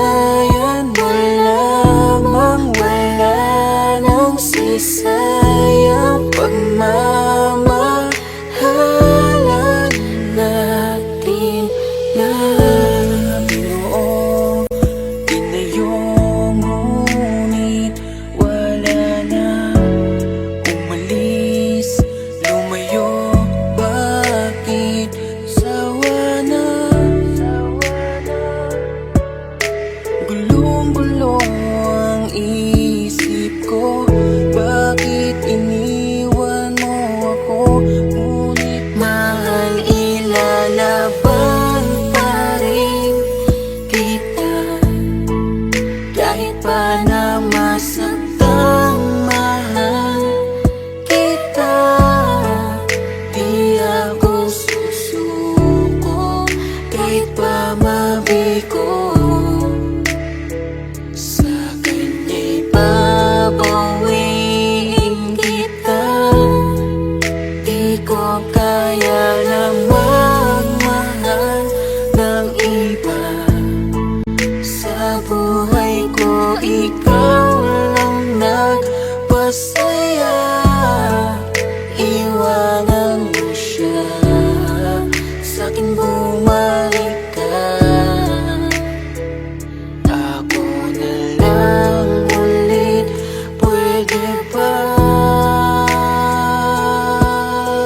kasaysayan mo lamang, wala nang sisayang pagmamahalan natin na binuo. Tinayo ngunit wala na, umalis, lumayo, bakit sawa na? Gulong-gulo ang isip ko, bakit iniwan mo ako? Ngunit mahal, ilalaban pa rin kita, kahit pa na masaktan, mahal kita. Di ako susuko, kahit pa mabigo. Sa kanya'y babawiin kita. Di ko kaya na magmahal ng iba. Sa buhay ko, ikaw lang nagpasaya. Iwanan mo siya, sa'kin bumalik ka. Ako na lang ulit, pwede ba?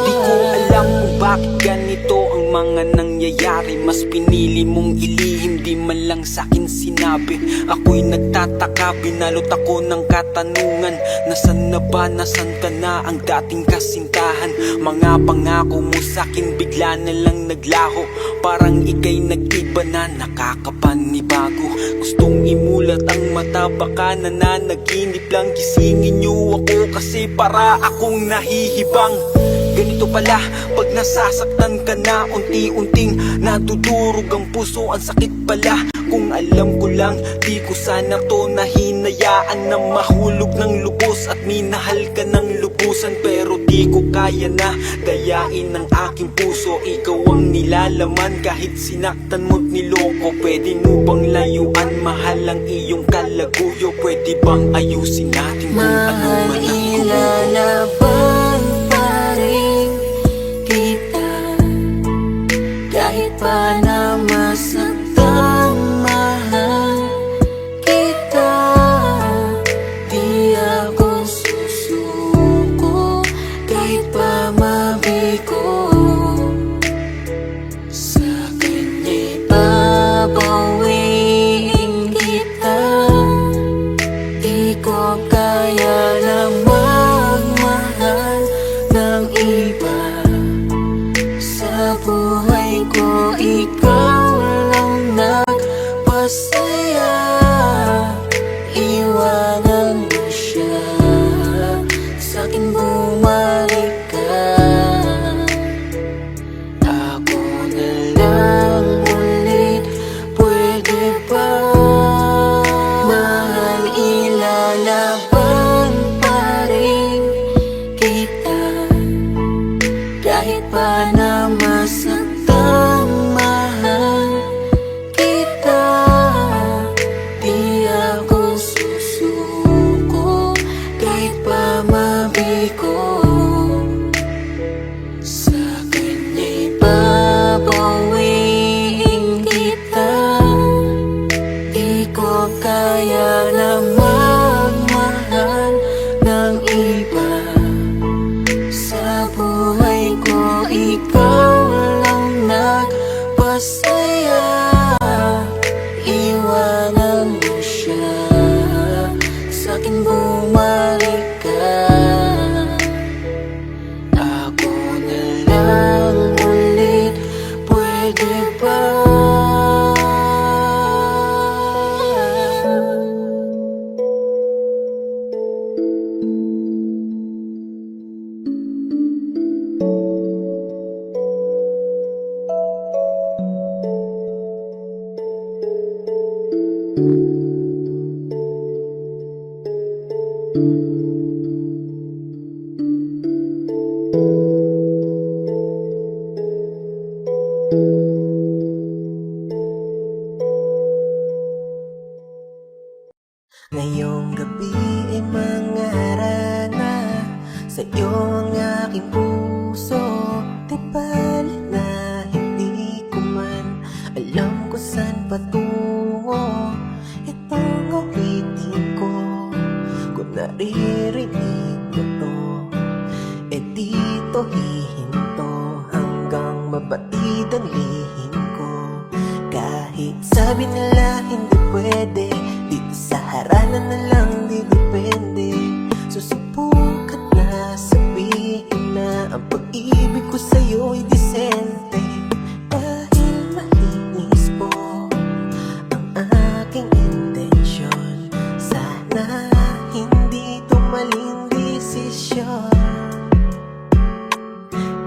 Di ko alam kung bakit ganito ang mga nangyayari. Mas pinili mong ilihim, di man lang sa'kin sinabi. Ako'y nagtataka, binalot ako ng katanungan. Nasaan na ba, nasaan ka na ang dating kasintahan? Mga pangako mo sa'kin bigla na lang naglaho. Parang ika'y nag-iba na, nakakapanibago. Gustong imulat ang mata, baka nananaginip lang. Gisingin niyo ako kasi para akong nahihibang. Ganito pala pag nasasaktan ka na, unti-unting nadudurog ang puso, ang sakit pala. Kung alam ko lang, di ko sana to nahinayaan na mahulog ng lubos at minahal ka ng lubusan. Pero di ko kaya na dayain ang aking puso. Ikaw ang nilalaman kahit sinaktan mo't niloko. Pwede mo bang layuan, mahal ang iyong kalaguyo? Pwede bang ayusin natin kung ano man ang gulo? Ilalaban pa rin kita, kahit pa na masaktan, mahal kita. Di ako susuko, kahit pa mabigo. Sa kanya'y babawiin kita. Di ko kaya na magmahal ng iba. Sa buhay ko, ikaw lang nagpasaya. Iwanan mo siya, sa'kin bumalik ka. Ako na lang ulit, pwede ba? Mahal, ilalaban pa rin kita, kahit pa na masaktan, mahal kita. Di ako susuko, kahit pa mabigo. Sa kanya'y babawiin kita. Di ko kaya na magmahal ng iba. Sa buhay ko, ikaw lang nagpasaya. Iwanan mo siya, sa'kin bumalik ka. Ako na lang ulit, pwede ba? Ngayong gabi ay mangarana na sa'yo ang aking puso. Di bali na hindi ko man alam kung saan patungo. Itong awitin ko, kung naririnig mo to, eh dito hihinto hanggang mabatid ang lihim ko. Kahit sabi nila hindi pwede, dito sa haranan na lang di depende. Susubukan na sabihin na ang pag-ibig ko sa'yo'y disente. Dahil malinis po ang aking intensyon, sana hindi ito maling desisyon.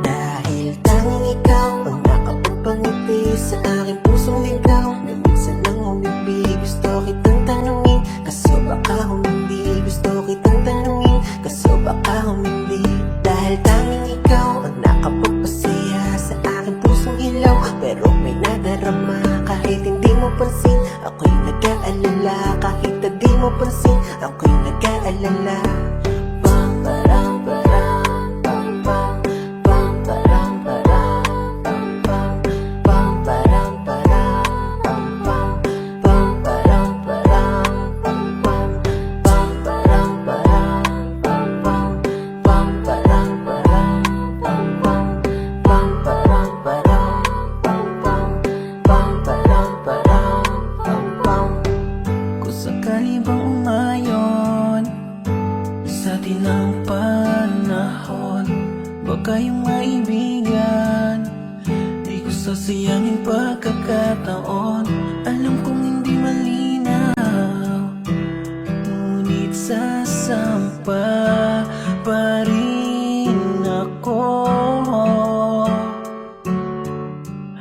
Dahil tanging ikaw ang nakapagpangiti sa aking pusong ligaw, na minsan nang umibig. Gusto kitang tanungin, kaso baka humindi. Gusto kitang tanungin, kaso baka humindi. Dahil tanging ikaw ang nakapagpasaya sa aking pusong ilaw, pero may nadarama kahit hindi mo pansin. Ako'y nag-aalala kahit hindi mo pansin. Ako'y nag-aalala. Pam param param pam pam, pam param param pam pam, pam param param pam pam, pam param param pam pam, pam param param pam pam, pam param param pam pam, pam param param pam pam, pam param param pam pam. Kung sakali bang umayon sa tinang panahon, baka yung maibigan, di ko sasayangin pagkakataon. Alam kong hindi malinaw, ngunit sasampa pa rin ako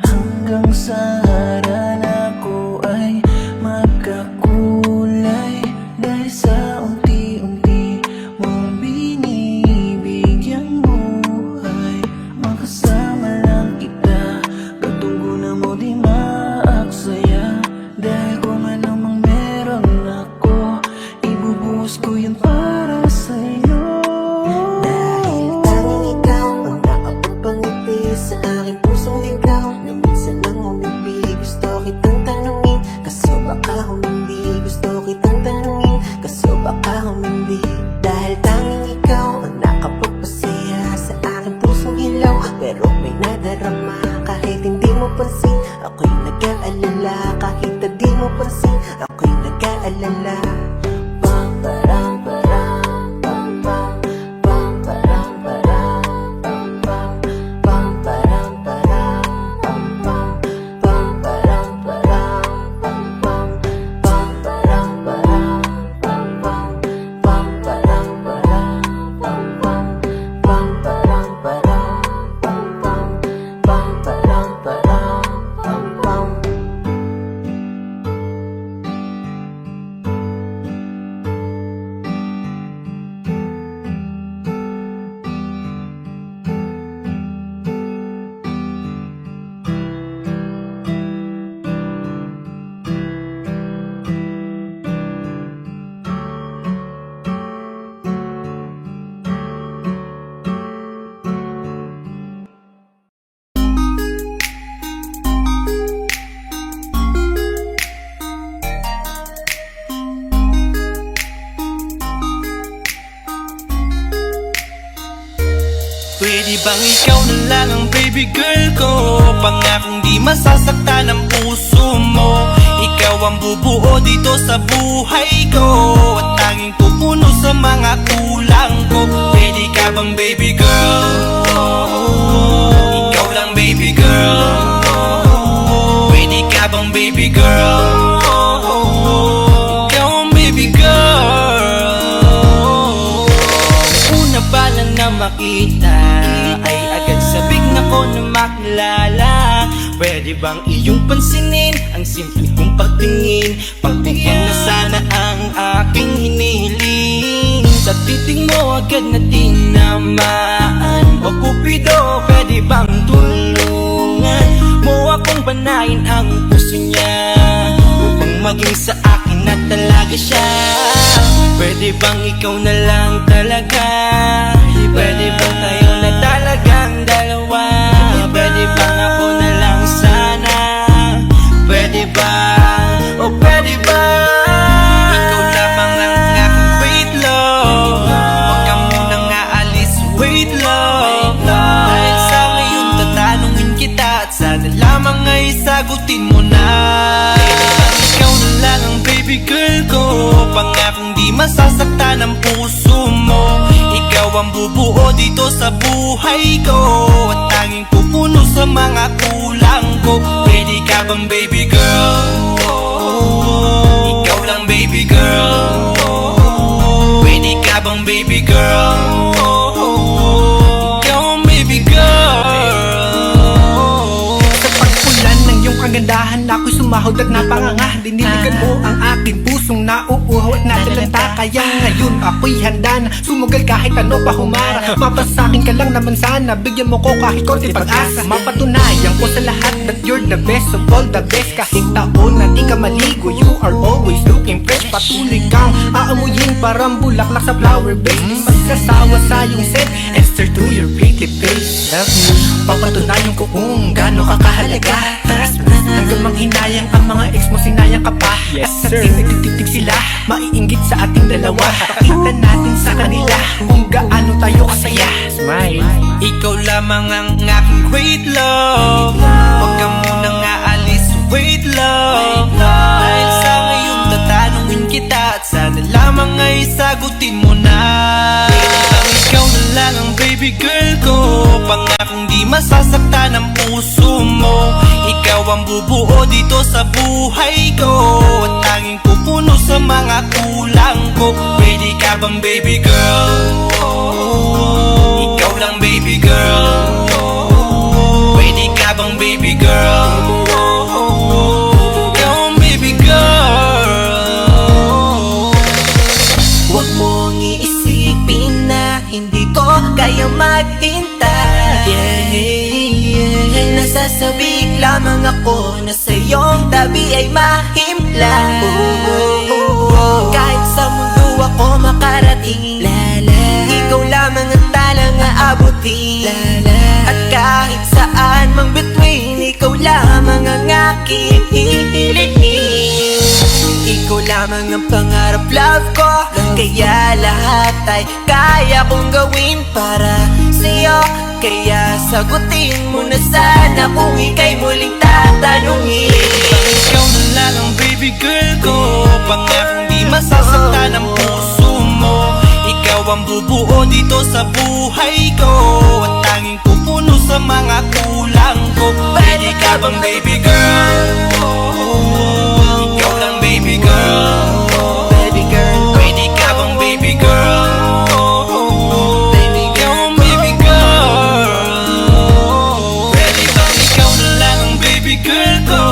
hanggang sa haran ako ay magkakulay. Dahil sa unti-unti mong binibigyang buhay, makasama lang kita, katunggo na mo di maaksaya. Dahil kung ano mang meron ako, ibubuhos ko yun para sa'yo. Dahil tanging ikaw ang nakapagpangiti sa aking pusong ligaw, na minsan nang umibig. Gusto kitang tanungin, kaso baka humindi. Gusto kitang tanungin, kaso baka humindi. Dahil tanging ikaw ang nakapagpasaya sa aking pusong ilaw, pero may nadarama kahit hindi mo pansin. Ako'y nag-aalala kahit hindi mo pansin. Ako'y nag-aalala. Pam param param pam pam, pam param param pam pam, pam param param pam pam, pam param param pam pam, pam param param pam pam, pam param param pam pam, pam param param pam pam, pam param param pam pam. Pwede bang ikaw na lang ang baby girl ko? Pangakong di masasaktan ang puso mo. Ikaw ang bubuo dito sa buhay ko, at tanging pupuno sa mga kulang ko. Pwede ka bang baby girl? Ikaw lang baby girl. Pwede ka bang baby girl? Ikaw ang baby girl. Una pa lang na makita ay agad sabik na ko na makilala. Pwede bang iyong pansinin ang simple kong pagtingin? Pagbigyan na sana ang aking hinihiling. Sa titing mo agad na tinamaan. O Cupido, pwede bang tulungan mo akong banayin ang puso niya, upang maging sa akin na talaga siya. Pwede bang ikaw na lang talaga? Pwede bang tayo na talagang dalawa? Pwede bang ako na lang sana? Pwede ba? O pwede ba? Ikaw lamang ang aking wait love. Huwag ka munang aalis, wait love. Dahil sa ngayon tatanungin kita at sana lamang ay sagutin mo na. Ikaw na lang ang baby girl ko, pangakong di masasaktan ang puso mo. Ikaw ang bubuo dito sa buhay ko at tanging pupuno sa mga kulang ko. Pwede ka bang baby girl? Ikaw lang baby girl. Pwede ka bang baby girl? Ikaw ang baby girl. Sa pagpulan ng iyong kagandahan, ako'y sumahod at napanganga. Diniligan mo ang aking pusong nauuhaw at natalanta. Kaya ngayon ako'y handa na sumugal kahit ano pa humara. Mapasakin ka lang naman sana, bigyan mo ko kahit konti pag-asa. Mapatunayan ko sa lahat that you're the best of all the best. Kahit taon na di ka maligo, you are always looking fresh. Patuloy kang aamuyin parang bulaklak sa flower base. Di magsasawa sa iyong scent, Esther to your pretty face. Love you, papatunayan ko kung gaano ka kahalaga. Hanggang manghinayang ang mga ex mo, sinayang ka pa. Yes sir, at nagtitig sila, maiinggit sa ating dalawa. Pakita natin sa kanila kung gaano tayo kasaya. Smile. Ikaw lamang ang aking great love. Huwag ka munang aalis, wait love. Dahil sa ngayon tatanungin kita at sana lamang ay sagutin mo na. Ikaw na lang ang baby girl ko, pangakong di masasaktan ang puso mo. Ikaw ang bubuo dito sa buhay ko at tanging pupuno sa mga kulang ko. Pwede ka bang baby girl? Ikaw lang baby girl. Pwede ka bang baby girl? Ikaw ang baby girl. Huwag mong iisipin na hindi ko kaya maghintay. Nasasabik lamang ako na sa iyong tabi ay mahimpla. Kahit sa mundo ako makarating, ikaw lamang ang talang aabutin. At kahit saan mang between, ikaw lamang ang aking hihilihin. Ikaw lamang ang pangarap love ko, kaya lahat ay kaya kong gawin para sa'yo. Kaya sagutin mo na sana kung ika'y muling tatanungin. Ikaw na lang ang baby girl ko, pangakong di masasaktan ang puso mo. Ikaw ang bubuo dito sa buhay ko at tanging pupuno sa mga kulang ko. Pwede ka bang baby girl? Ikaw lang baby girl. Baby girl, Pwede ka bang baby girl? baby Ikaw girl, ang baby girl. Pwede bang ikaw na lang ang baby girl ko,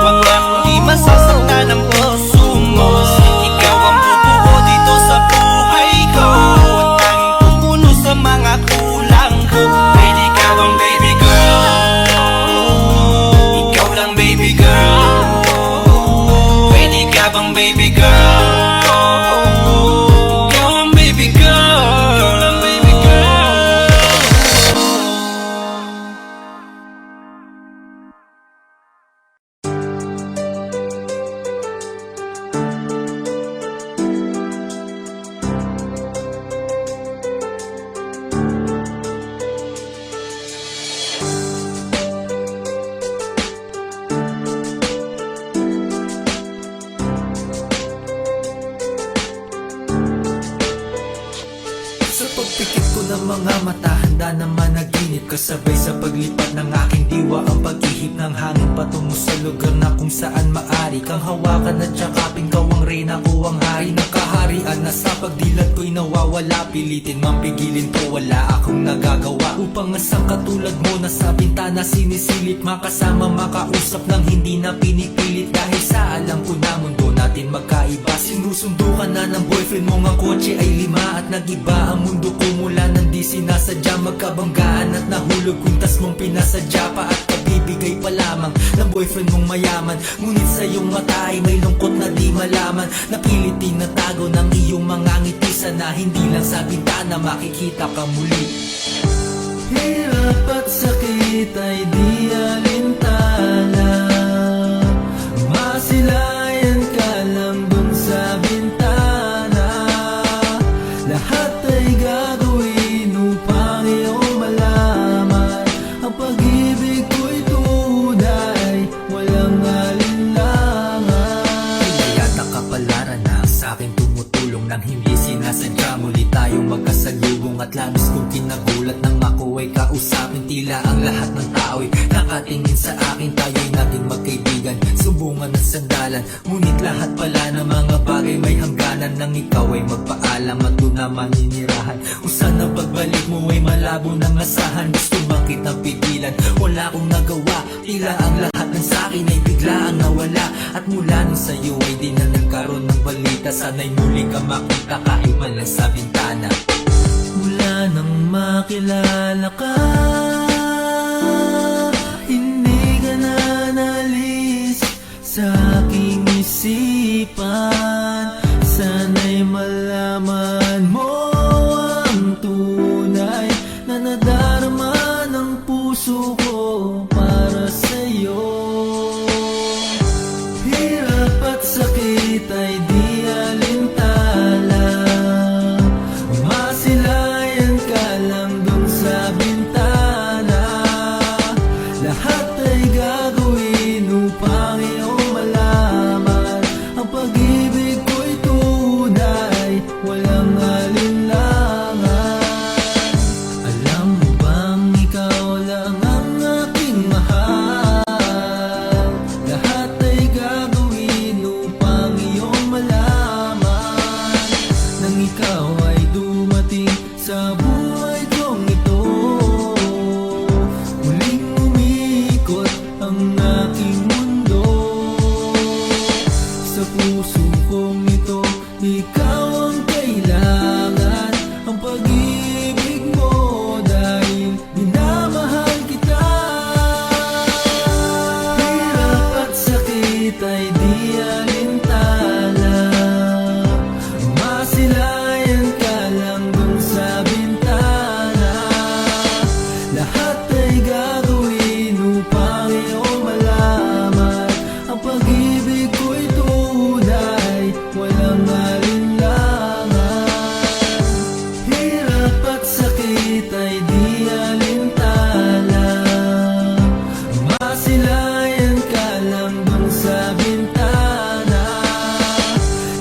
pangakong di masasaktan ang puso mo. Ikaw ang bubuo dito sa buhay ko at tanging pupuno sa mga kulang ko. Pwede ka bang baby girl? Ikaw lang baby girl. Pwede ka bang baby girl? Ikaw ang baby girl. Ikaw lang baby girl. Sa pagpikit ko ng mga mata, handa na managinip. Kasabay sa paglipat ng aking diwa, ang paghihip ng hangin patungo sa lugar na kung saan maari kang hawakan at yakapin. Ikaw ang reyna, ko ang hari ng kaharian na sa pagdilat ko'y nawawala. Pilitin mang pigilin ko, wala akong nagagawa upang asang katulad mo na sa bintana sinisilip. Makasama, makausap ng hindi na pinipilit. Dahil sa alam ko na mundo natin magkaiba. Sinusundo ka na ng boyfriend mo, ang kotse ay 5 at nag-iba ang mundo ko mula nang di sinasadya. Magkabanggaan at nahulog, kuntas mong pinasadya pa at Ibibigay pa lamang ng boyfriend mong mayaman. Ngunit sa iyong mata ay may lungkot na di malaman. Napilit tinatago ng iyong mga ngiti. Sana hindi lang sa bintana makikita ka muli. Hirap at sakit ay di alintana, masilayan ka lang dun sa bintana. Lahat ay gagawin upang iyong malaman ang pag-ibig ko'y tunay, walang alinlangan. Yata kapalaran na sa akin tumutulong nang hindi sinasadya. Muli tayong magkasalubong at labis kong kinagulat nang ako ay kausapin. Tila ang lahat ng tao ay nakatingin sa akin. Tayo'y naging magkaibigan, sumbungan at sandalan. Ngunit lahat pala ng mga bagay may hangganan. Nang ikaw ay magpaalam at doon na maninirahan. Kung sana pagbalik mo ay malabo ng asahan. Gusto makitang pigilan, wala akong nagawa. Tila ang lahat ng sakin ay bigla ang nawala. At mula nung sa'yo ay di na nagkaroon ng balita. Sana'y muli ka makita kahit man lang sa bintana. Mula nang makilala ka, hindi ka na nalis sa aking isipan. Sana'y malaman mo ang tunay na nadarama ng puso ko para sa'yo. Hirap at sakit ay di alintana, masilayan ka lang dun sa bintana. Lahat ay gagawin upang iyong malaman ang pag-ibig ko'y tunay, walang alinlangan. Alam mo bang ikaw lang ang aking mahal? Lahat ay gagawin upang iyong malaman nang ikaw ay dumating sa buhay kong ito. Muling umikot ang aking mundo. Sa puso kong ito, ikaw ang kailangan. Ang pag-ibig mo dahil minamahal kita. Hirap at sakit ay di alintana, masilayan ka lang dun sa bintana. Lahat ay gagawin upang iyong malaman ang pag-ibig ko'y tunay, walang alinlangan. Hirap at sakit ay di alintana, masilayan ka lang dun sa bintana.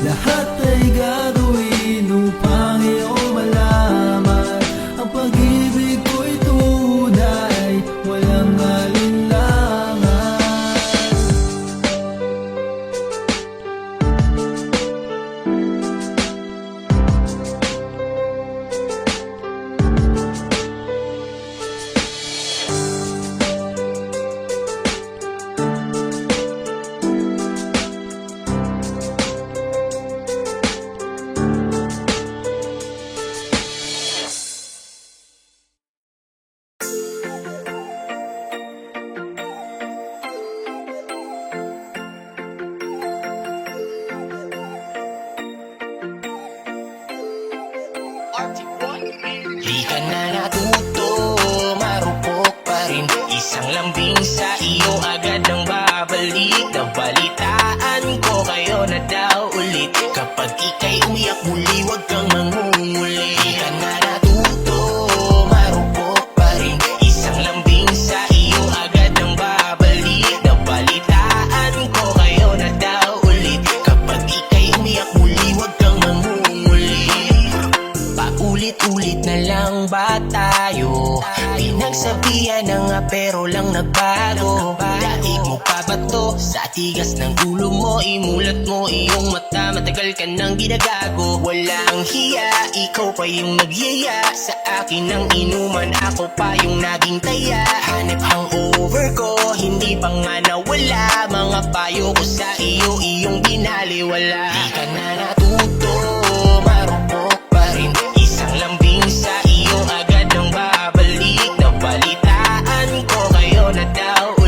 Lahat ay gagawin upang iyong malaman ang pag-ibig ko'y tunay, walang alinlangan. Di ka na natuto, marupok pa rin. Isang lambing sa iyo agad ang babalik. Nabalitaan ko kayo na daw ulit. Kapag ika'y umiyak muli, huwag kang mangunguli. Di ka na natuto, marupok pa rin. Isang lambing sa iyo agad ang babalik. Nabalitaan ko kayo na daw ulit. Kapag ika'y umiyak muli, huwag kang mangunguli. Paulit-ulit na lang ba tayo? Pinagsabihan na nga pero lang nagbago. Daig mo pa ba to? Sa tigas ng ulo mo, imulat mo iyong mata. Matagal ka nang ginagago. Walang hiya, ikaw pa yung nagyaya. Sa akin ang inuman, ako pa yung naging taya. Hanip ang over ko, hindi pa nga nawala. Mga payo ko sa iyo, iyong binaliwala. Di ka na natuto, marupok pa rin. Isang lambing sa iyo agad ang babalik. Nabalitaan ko kayo na daw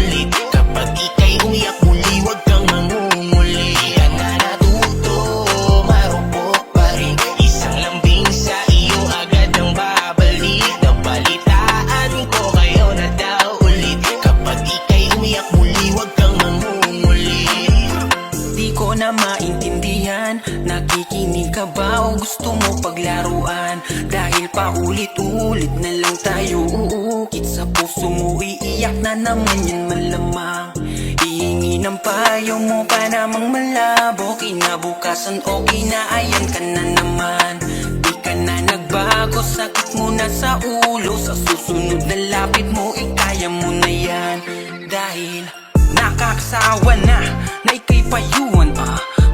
Nakikinig ka ba o gusto mo paglaruan? Dahil paulit-ulit na lang tayo uukit sa puso mo, iiyak na naman yan malamang. Hihingi ng payo mo pa namang malabo, kinabukasan okay na ayan ka na naman. Di ka na nagbago, sakit mo na sa ulo, sa susunod na lapit mo ikaya mo na yan. Dahil nakakasawa na ika'y payuhan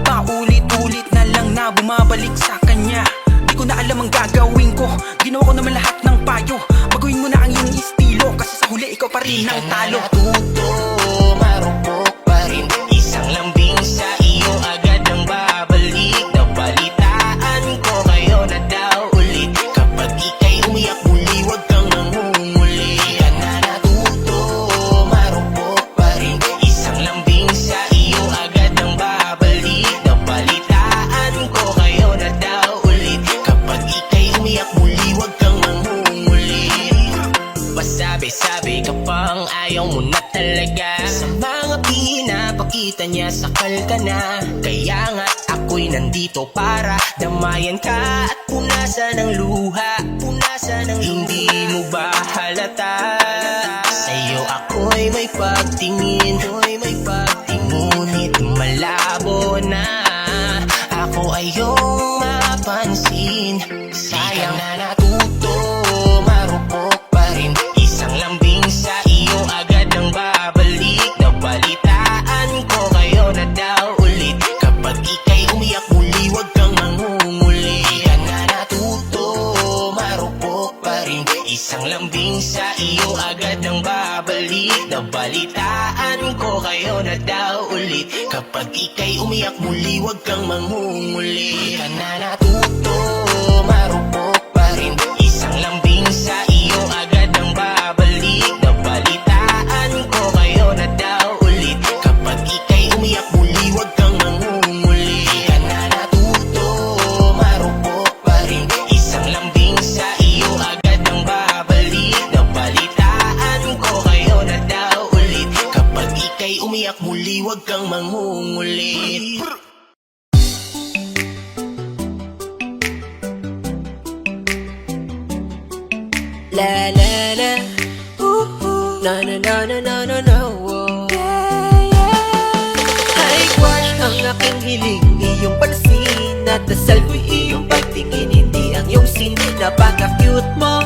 paulit-ulit na lang na bumabalik sa kanya. Di ko na alam ang gagawin ko, ginawa ko naman lahat ng payo. Baguhin mo na ang iyong estilo, kasi sa huli ikaw pa rin ang talo. Natuto, marupok pa rin, isang lambing sa iyo agad ang babalik. Nabalitaan ko kayo na daw ulit, kapag ika'y umiyak muli huwag kang mangunguli. Di ka na natuto, marupok pa rin, isang lambing sa iyo agad ang babalik. Nabalitaan ko kayo na daw ulit, kapag ika'y umiyak muli huwag kang mangunguli. Pasabi-sabi ka pang ayaw mo na talaga, sa mga pinapakita niya sakal ka na. Kaya nga ako'y nandito para damayan ka at punasan ng luha, punasan ng hindi mo ba halata? Sa'yo ako'y may pagtingin, ngunit malabo na ako ay iyong mapansin. Sayang na natuto, marupok pa rin, isang lambing sa iyo agad ang babalik. Nabalitaan ko kayo na daw ulit, kapag ika'y umiyak muli huwag kang mangunguli. Di ka na natuto, marupok pa rin, isang lambing sa iyo agad ang babalik. Nabalitaan ko kayo na daw ulit, kapag ika'y umiyak muli huwag kang mangunguli. Di ka na natuto, marupok pa rin, isang lambing sa iyo agad ang babalik. Nabalitaan ko kayo na daw ulit, kapag ika'y umiyak muli huwag kang mangunguli. Di ka na natuto, marupok pa rin, isang lambing sa iyo agad ang babalik. Nabalitaan ko kayo na daw ulit, kapag ika'y umiyak muli huwag kang mangungulit. La la la, na na na na na na na, Ay crush, ang aking hiling, iyong pansin, at dasal ko'y iyong pagtingin, hindi ang iyong sin. Napaka-cute mo,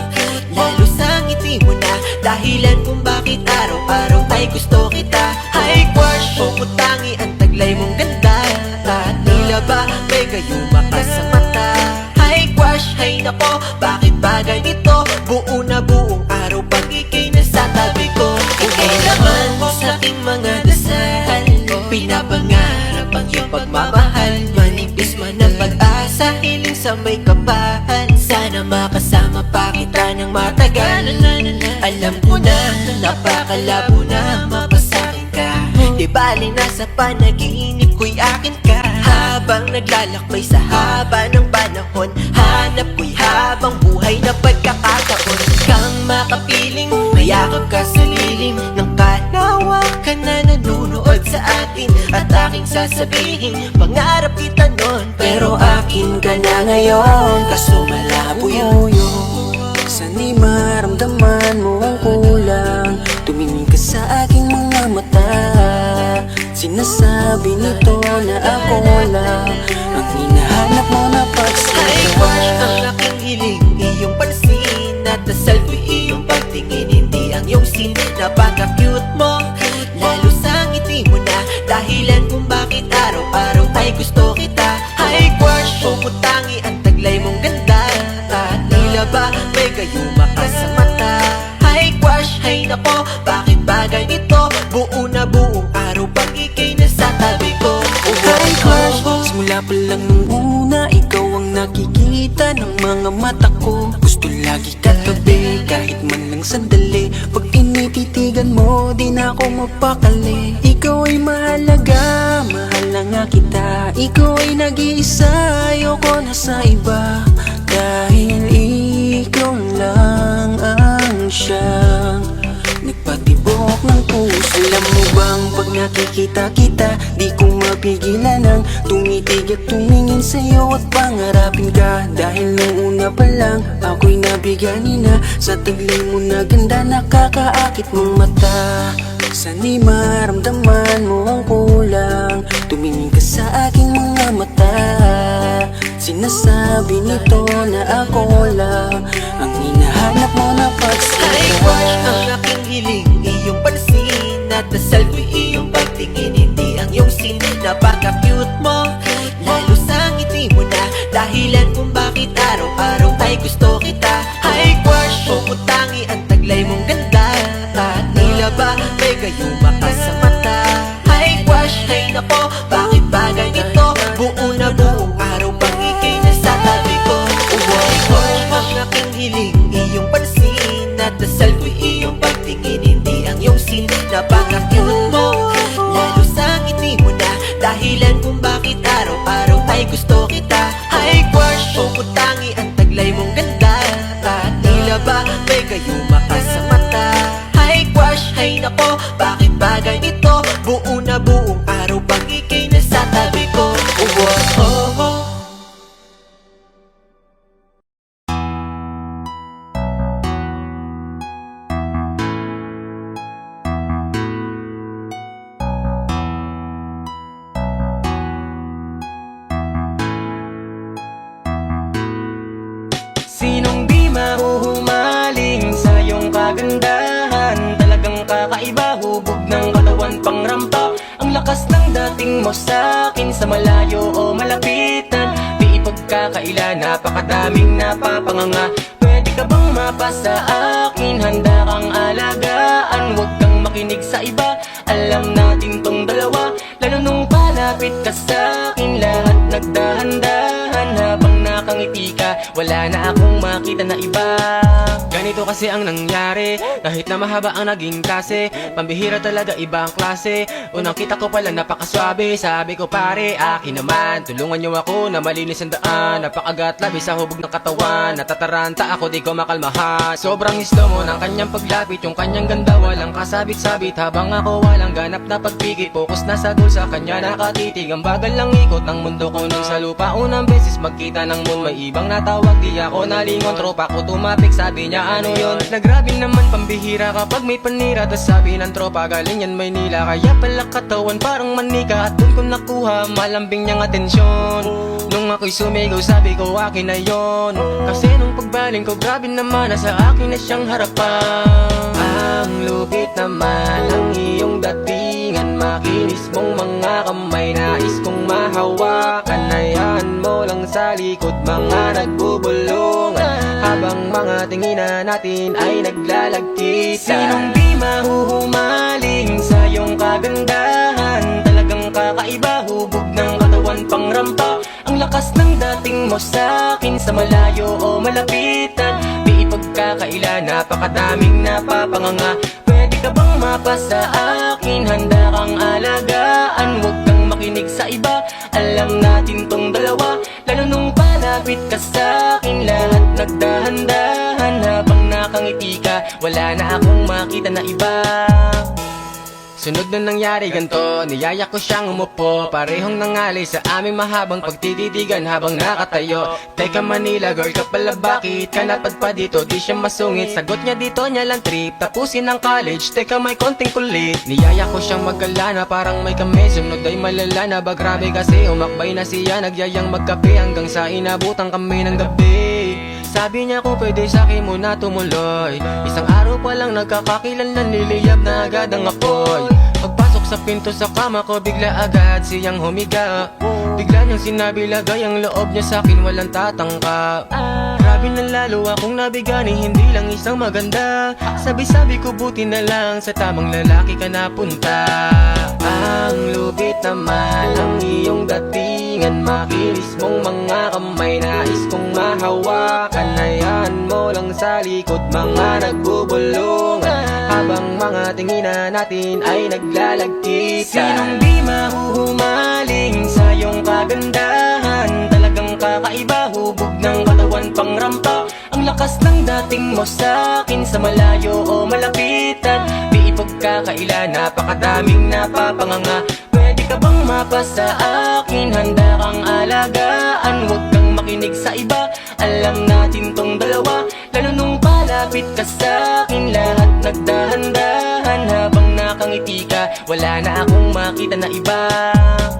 lalo sa ngiti mo na, dahilan kung bakit araw-araw ay gusto kita. Ay crush, umutangi ang taglay mong ganda, at tila ba may gayuma ka sa mata. Ay crush, ay nako, bakit ba ganito? Buo na buong araw pag ika'y nasa tabi ko. Ika'y laman sa aking mga dasal, pinapangarap ang iyong pagmamahal. Manipis man ang pag-asa, hiling sa may kapal. Sana makasama pa kita ng matagal. Alam ko na, napakalabo na mapasakin ka. Di bali nasa panaginip ko'y akin ka. Habang naglalakbay sa haba ng panahon, hanap ko'y habang buhay na pagkakataon. Kang makapiling, mayakap ka sa lilim ng kalawakan na nanunood sa atin. At aking sasabihin, pangarap kita nun, pero akin ka na ngayon, kaso malabo yun. Sana'y maramdaman mo ang kulang, tumingin ka sa aking mga mata. Sinasabi nito na ako lang ang hinahanap mo na Ay pagsika. crush, ang aking hiling, iyong pansin, at dasal ko'y iyong pagtingin, hindi ang iyong sin. Napaka-cute mo, lalo sa ngiti mo na, dahilan kung bakit araw-araw ay gusto kita. Ay crush, umutangi ang taglay mong ganda, at tila ba may gayuma ka sa mata. Ay crush, ay nako, bakit ba ganito? Buo na buong araw pag ika'y nasa tabi ko. Ay crush, simula pa lang nung una, ikaw ang nakikita ng mga mata ko. Gusto lagi katabi, kahit man lang sandali. Pag tinititigan mo, di na ako mapakali. Ikaw ay mahalaga, mahal na nga kita. Ikaw ay nag-iisa, ayoko na sa iba. Dahil ikaw lang ang siyang nagpatibok ng puso. Alam mo bang pag nakikita kita, di ko mapigilan ang tumitig at tumingin sa'yo at pangarapin ka. Dahil nung una pa lang ako'y nabigani na sa taglay mo na ganda, nakakaakit mong mata. Sana'y maramdaman mo ang kulang, tumingin ka sa aking mga mata. Sinasabi nito na ako lang ang hinahanap mo na Ay crush, ang pagsira. aking hiling, iyong pansin at na-selfie iyong pagtingin, hindi ang iyong scene. Napaka-cute mo, lalo sa ngiti mo na dahilan kung bakit araw-araw ay gusto kita. Ay crush, tangi ang taglay mong ganda at tila ba may gayuma ka sa mata. Ay crush, ay nako, bakit ba ganito? Buo na buong araw pang ikay nasa tabi ko. Ay crush, ang aking hiling, iyong pansin at na-selfie iyong pagtingin, hindi ang iyong scene. Napaka-cute mo, lalo sa ngiti mo na dahilan kung bakit araw-araw ay gusto kita. Ay crush, tangi ang taglay mong ganda at tila ba may gayuma ka sa mata. Ay crush, ay nako, bakit ba ganito? Buo na buong araw pag ikay nasa tabi ko. Sinong di mahuhumaling sa iyong kagandahan? Talagang kakaiba, hubog ng katawan pang rampa. Ang lakas ng dating mo sa'kin, sa malayo o malapitan. Di ipagkakaila, napakadaming napapanganga. Pwede ka bang mapasa akin? Handa kang alagaan, huwag kang makinig sa iba. Alam natin tong dalawa, lalo nung palapit ka sa'kin. Lahat nagdahan-dahan habang nakangiti ka, wala na akong makita na iba. Ganito kasi ang nangyari, kahit na mahaba ang naging klase. Pambihira talaga, iba ang klase. Unang kita ko pala napakaswabe, sabi ko pare, akin naman. Tulungan niyo ako na malinis ang daan. Napakagat labis sa hubog ng katawan, natataranta ako, di ko makalmahan. Sobrang gusto mo ng kanyang paglapit, yung kanyang ganda walang kasabit-sabit. Habang ako walang ganap na pagpigit, focus na sa goal, sa kanya nakatitig. Ang bagal lang ikot ng mundo ko nun sa lupa. Unang beses magkita ng moon, may ibang natawag, di ako nalingon. Tropa ko tumapik, sabi niya ano yun? Nagrabe naman, pambihira kapag may panira. Tas sabi ng tropa, galing yan Maynila. Kaya pala katawan parang manika, at dun ko nakuha malambing niyang atensyon. Nung ako'y sumigaw, sabi ko akin na yon. Kasi nung pagbaling ko, grabe naman, nasa akin na siyang harapan. Ang lupit naman ang iyong datingan, makinis mong mga kamay, nais kong mahawakan. Hayaan mo lang sa likod, mga nagbubulungan, habang mga tinginan natin ay naglalagkitan. Sinong di mahuhumaling sa iyong kagandahan? Talagang kakaiba, hubog ng katawan pang rampa. Ang lakas ng dating mo sa'kin, sa malayo o malapitan. Di ipagkakaila, napakadaming napapanganga. Pwede ka bang mapasa akin? Handa kang alagaan, huwag kang makinig sa iba. Alam natin tong dalawa, lalo nung palapit ka sa'kin. Lahat nagdahan-dahan habang nakangiti ka, wala na akong makita na iba. Sunod na nangyari ganto, niyaya ko siyang umupo. Parehong nangalay sa aming mahabang pagtititigan habang nakatayo. Teka Manila girl ka pala, bakit ka napadpa dito? Di siya masungit, sagot niya dito niya lang trip, tapusin ang college. Teka may konting kulit, niyaya ko siyang magkalana, parang may kami. Sunod ay malala na ba, grabe kasi umakbay na siya. Nagyayang magkape hanggang sa inabutan kami ng gabi. Sabi niya kung pwede sa'kin muna tumuloy. Isang araw pa lang nagkakakilan na, niliyab na agad ang apoy. Pagpasok sa pinto sa kama ko, bigla agad siyang humiga. Bigla niyang sinabi, lagay ang loob niya sa'kin, walang tatangka. Grabe na lalo akong nabigani, hindi lang isang maganda. Sabi-sabi ko buti na lang, sa tamang lalaki ka napunta. Ang lupit naman ang iyong datingan, makinis mong mga kamay, nais kong mahawakan. Hayaan mo lang sa likod, mga nagbubulungan, habang mga tinginan natin ay naglalagkitan. Sinong di mahuhumaling sa iyong kagandahan? Talagang kakaiba, hubog ng katawan pang rampa. Ang lakas ng dating mo sa'kin, sa malayo o malapitan. Di ipag pagkakaila, napakadaming napapanganga. Pwede ka bang mapasa akin? Handa kang alagaan, huwag kang makinig sa iba. Alam natin tong dalawa, lalo nung palapit ka sa'kin. Lahat nagdahan-dahan habang nakangiti ka. Wala na akong makita na iba.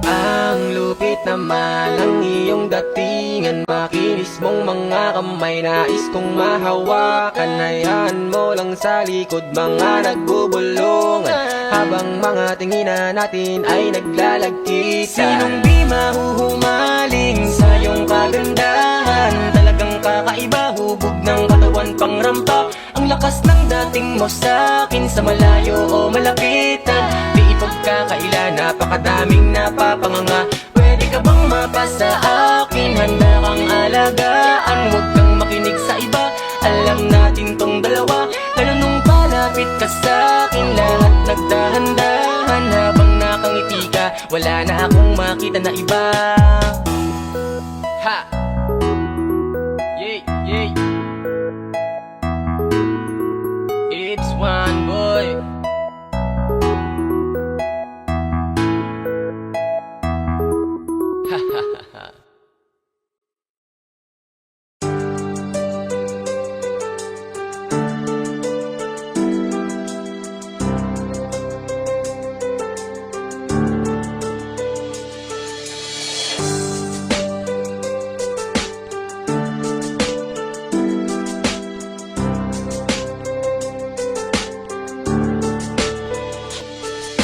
Ang lupit naman ang iyong datingan, makinis mong mga kamay, nais kong mahawakan. Hayaan mo lang sa likod mga nagbubulungan, habang mga tinginan natin ay naglalagkitan. Sinong di mahuhumaling sa iyong kagandahan? Talagang kakaiba, hubog ng katawan pang rampa. Ang lakas ng dating mo sa'kin, sa malayo o malapitan. Di ipagkakaila, napakadaming napapanganga. Pwede ka bang mapasa akin? Handa kang alagaan, huwag kang makinig sa iba. Alam natin tong dalawa, lalo nung palapit ka sa'kin. Lahat nagdahan-dahan habang nakangiti ka. Wala na akong makita na iba. Ha! Yay, yay. It's one boy. Ha ha ha ha.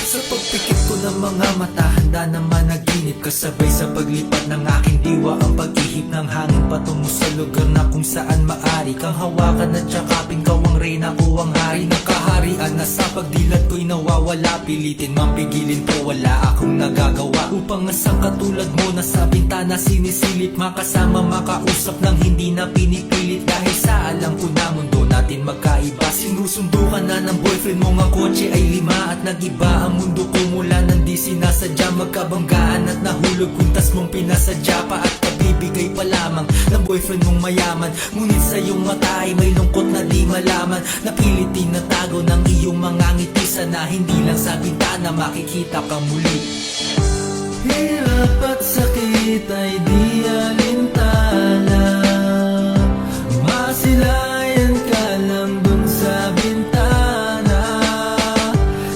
Sa pagpikit ko ng mga mata, handa naman naginip. Kasabay sa paglipat ng aking diwa, ang pag-ihip ng hangin patungo sa lugar na kung saan maari kang hawakan at yakapin. Kaw ang reyna, ko ang hari ng kaharian, na sa pagdilat ko'y nawawala. Pilitin mang pigilin ko, wala akong nagagawa. Upang asang katulad mo na sa bintana sinisilip, makasama makausap ng hindi na pinipilit. Dahil sa alam ko na mundo natin magkaiba. Sinusundo ka na ng boyfriend mo, ang kotse ay 5 at nag-iba ang mundo ko mula nang di sinasadya. Magkabanggaan at nahulog kuntas mong pinasadya pa, at kabibigay pa lamang ng boyfriend mong mayaman. Ngunit sa iyong mata ay may lungkot na di malaman. Napilit tinatago ng iyong mga ngiti, sana hindi lang sa bintana makikita ka muli. Hirap at sakit ay di alintana, masilayan ka lang dun sa bintana.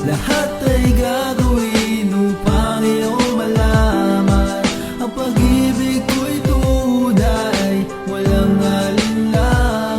Lahat ay gagawin upang iyong malaman, ang pag-ibig ko'y tunay, walang alinlangan.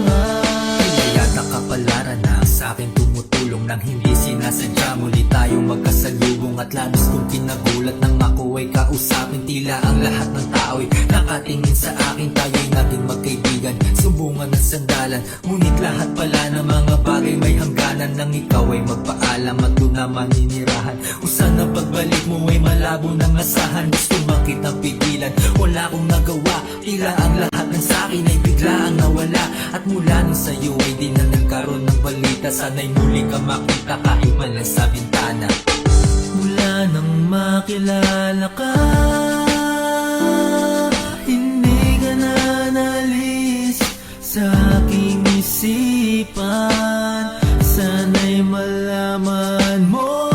Yata kapalaran na sa akin tumutulong nang hindi sinasadya. Muli tayong magkasalubong at labis kong kinagulat nang makuwa'y kausapin. Tila ang lahat ng tao'y nakatingin sa akin. Tayo'y naging magkaibigan, sumbungan at sandalan. Ngunit lahat pala ng mga bagay may hangganan. Nang ikaw ay magpaalam at doon na maninirahan, kung saan ang pagbalik mo ay malabo ng asahan. Gusto makitang pigilan, wala akong nagawa. Tila ang lahat ng sakin ay bigla ang nawala. At mula nung sa'yo ay di na nagkaroon ng balita. Sana'y muli ka makita kahit man lang sa bintana. Mula nang makilala ka, hindi ka na nalis sa aking isipan. Sana'y malaman mo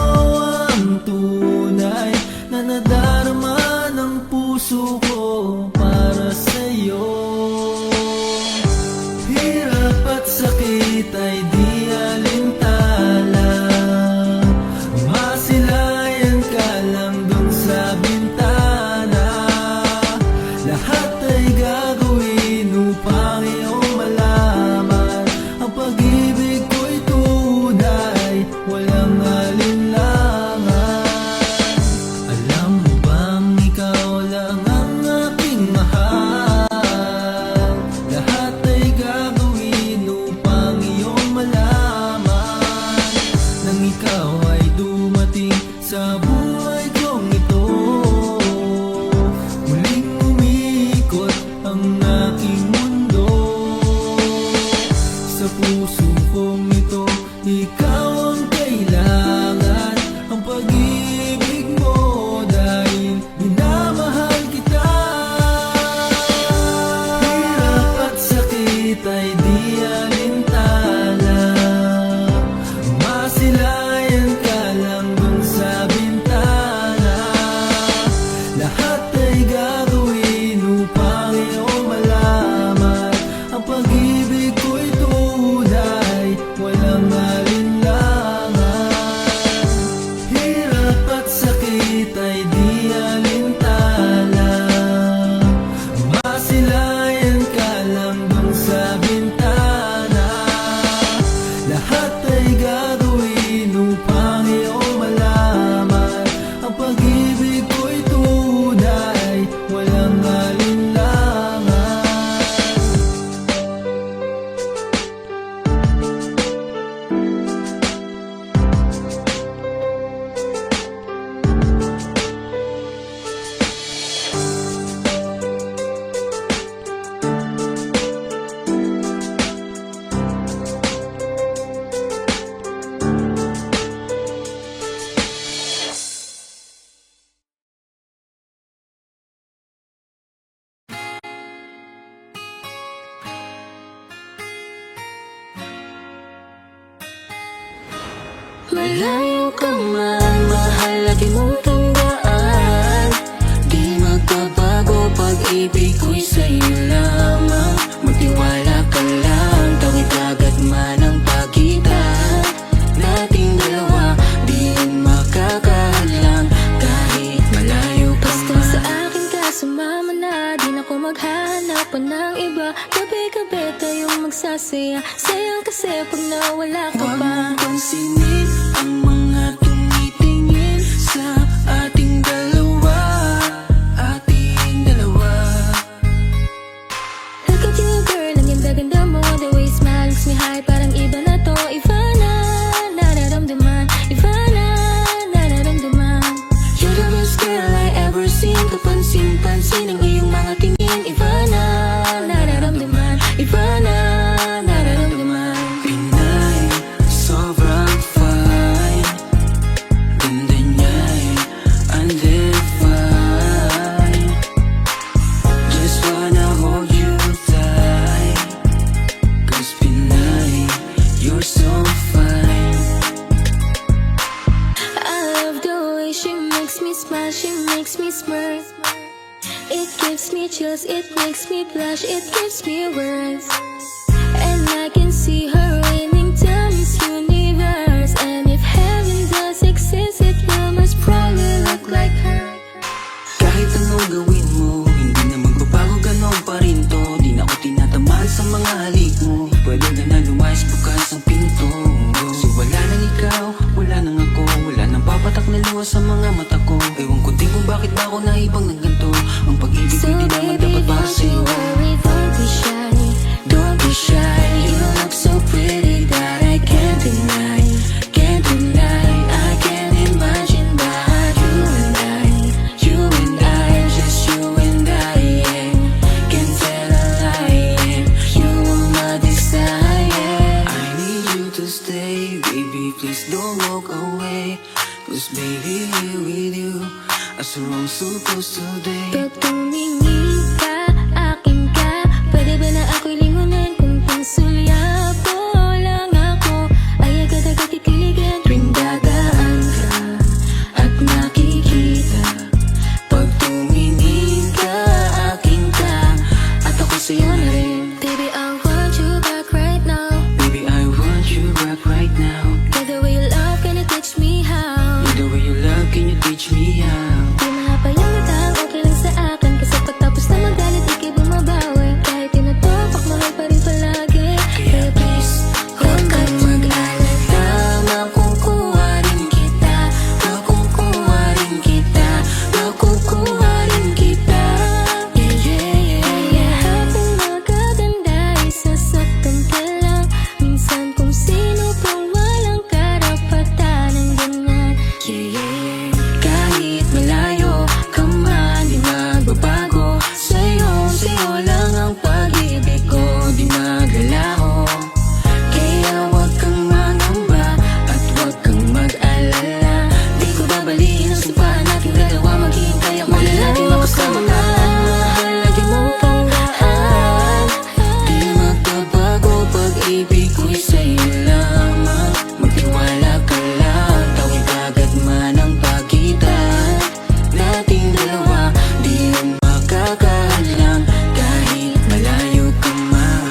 ang tunay na nadarama ng puso ko para sa'yo. Hirap at sakit ay di alintana, masilayan ka lang dun sa bintana. Lahat ay gagawin upang iyong malaman, ang pag-ibig ko'y tunay, walang alinlangan. Alam mo bang ikaw lang ang aking mahal? Lahat ay gagawin upang iyong malaman, nang ikaw ay dumating sa buhay kong ito. Muling umikot ang aking mundo. Sa puso kong ito, ikaw ang kailangan, ang pag-ibig mo dahil minamahal kita. Malayo ka man, mahal lagi mong tandaan. Di magbabago, pag-ibig ko'y sa'yo lamang. Magtiwala ka lang, tawid agad man ang pagitan nating dalawa. Di yun makakahadlang kahit malayo ka Basta man. sa akin ka sumama na, di na ko maghahanap pa ng iba. Gabi-gabi tayong magsasaya, sayang kasi pag nawala ka Huwag pa. mong pansinin ang mga tumitingin sa ating dalawa. Ating dalawa. Look at you girl, ang ganda-ganda mo. The way you smile makes me high, parang iba na to. Iba na, nararamdaman. Iba na, nararamdaman. You're the best girl I ever seen. Kapansin-pansin ang iyong mga tingin. Iba na, Nararamdaman. iba na, nararamdaman. Pinay, sobrang fine. Ganda niya'y undefined. Just wanna hold you tight. 'Cause Pinay, you're so fine. I love the way she makes me smile, she makes me smirk. It gives me chills, it makes me blush, it gives me words. And I can see her reigning down this universe. And if heaven does exist, it will most probably look like her. Kahit anong gawin mo, hindi na magbabago, ganon pa rin to. Di na ako tinatamaan sa mga halik mo. Pwede ka na lumayas, bukas ang pinto. Kasi wala nang ikaw, wala nang ako. Wala nang papatak na luha sa mga mata ko. Ewan ko din kung bakit ba ako naibang ng ganito. Ang pag-ibig So ko'y di naman baby, dapat para don't you sa'yo. worry, don't be shy. Don't be shy, you look so pretty that I can't deny. Can't deny, I can't imagine but you and I, just you and I, yeah. Can't tell a lie, yeah. You are my desire. I need you to stay, baby, please don't walk away. 'Cause baby, here with you, as we're all supposed to day. Pag tumingin ka, akin ka, pwede ba na ako'y lingunan? Kung pansulyapo lang ako, ay agad-agad titiligan. Tuwing dadaan ka at nakikita, pag tumingin ka, akin ka, at ako sa'yo na rin. Baby, I want you back right now. Baby, I want you back right now. By the way you love, can you teach me how? The way you love, can you teach me how? Di mahaba yung utang, okay lang sa akin. Kasi pagtapos na magalit, ikay bumabawi. Kahit tinutupak, mahal pa rin palagi. Kaya please, Huwag hold kang back to me. mag-alala, makukuha rin kita. Makukuha rin kita. Makukuha rin kita. Yeah, yeah, yeah, yeah. Lahat ng magaganda ay sasaktan ka lang. Minsan kung sino pang walang karapatan ng ganyan. Yeah, yeah, yeah. Kahit malayo ka man, di magbabago. Sa'yo lang ang pag-ibig ko, di maglalaho. Kaya wag kang mangamba at wag kang mag-alala. Di ko babaliin ang sumpaan nating dalawa. Maghihintay ako na lagi makasama ka. Mahal lagi mong tandaan. Di magbabago, pag-ibig ko'y sa'yo lamang. Magtiwala ka lang, tawid agad man ang pagitan nating dalawa. Di yun makakahadlang kahit malayo ka man.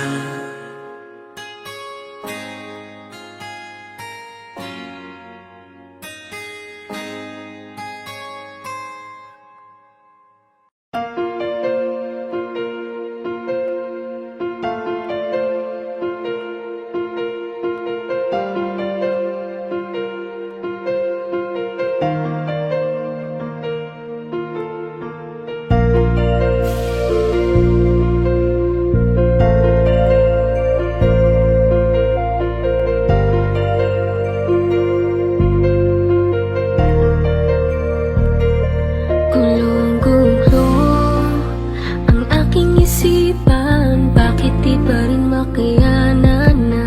Gulong-gulo ang aking isipan. Bakit di pa rin makayanan na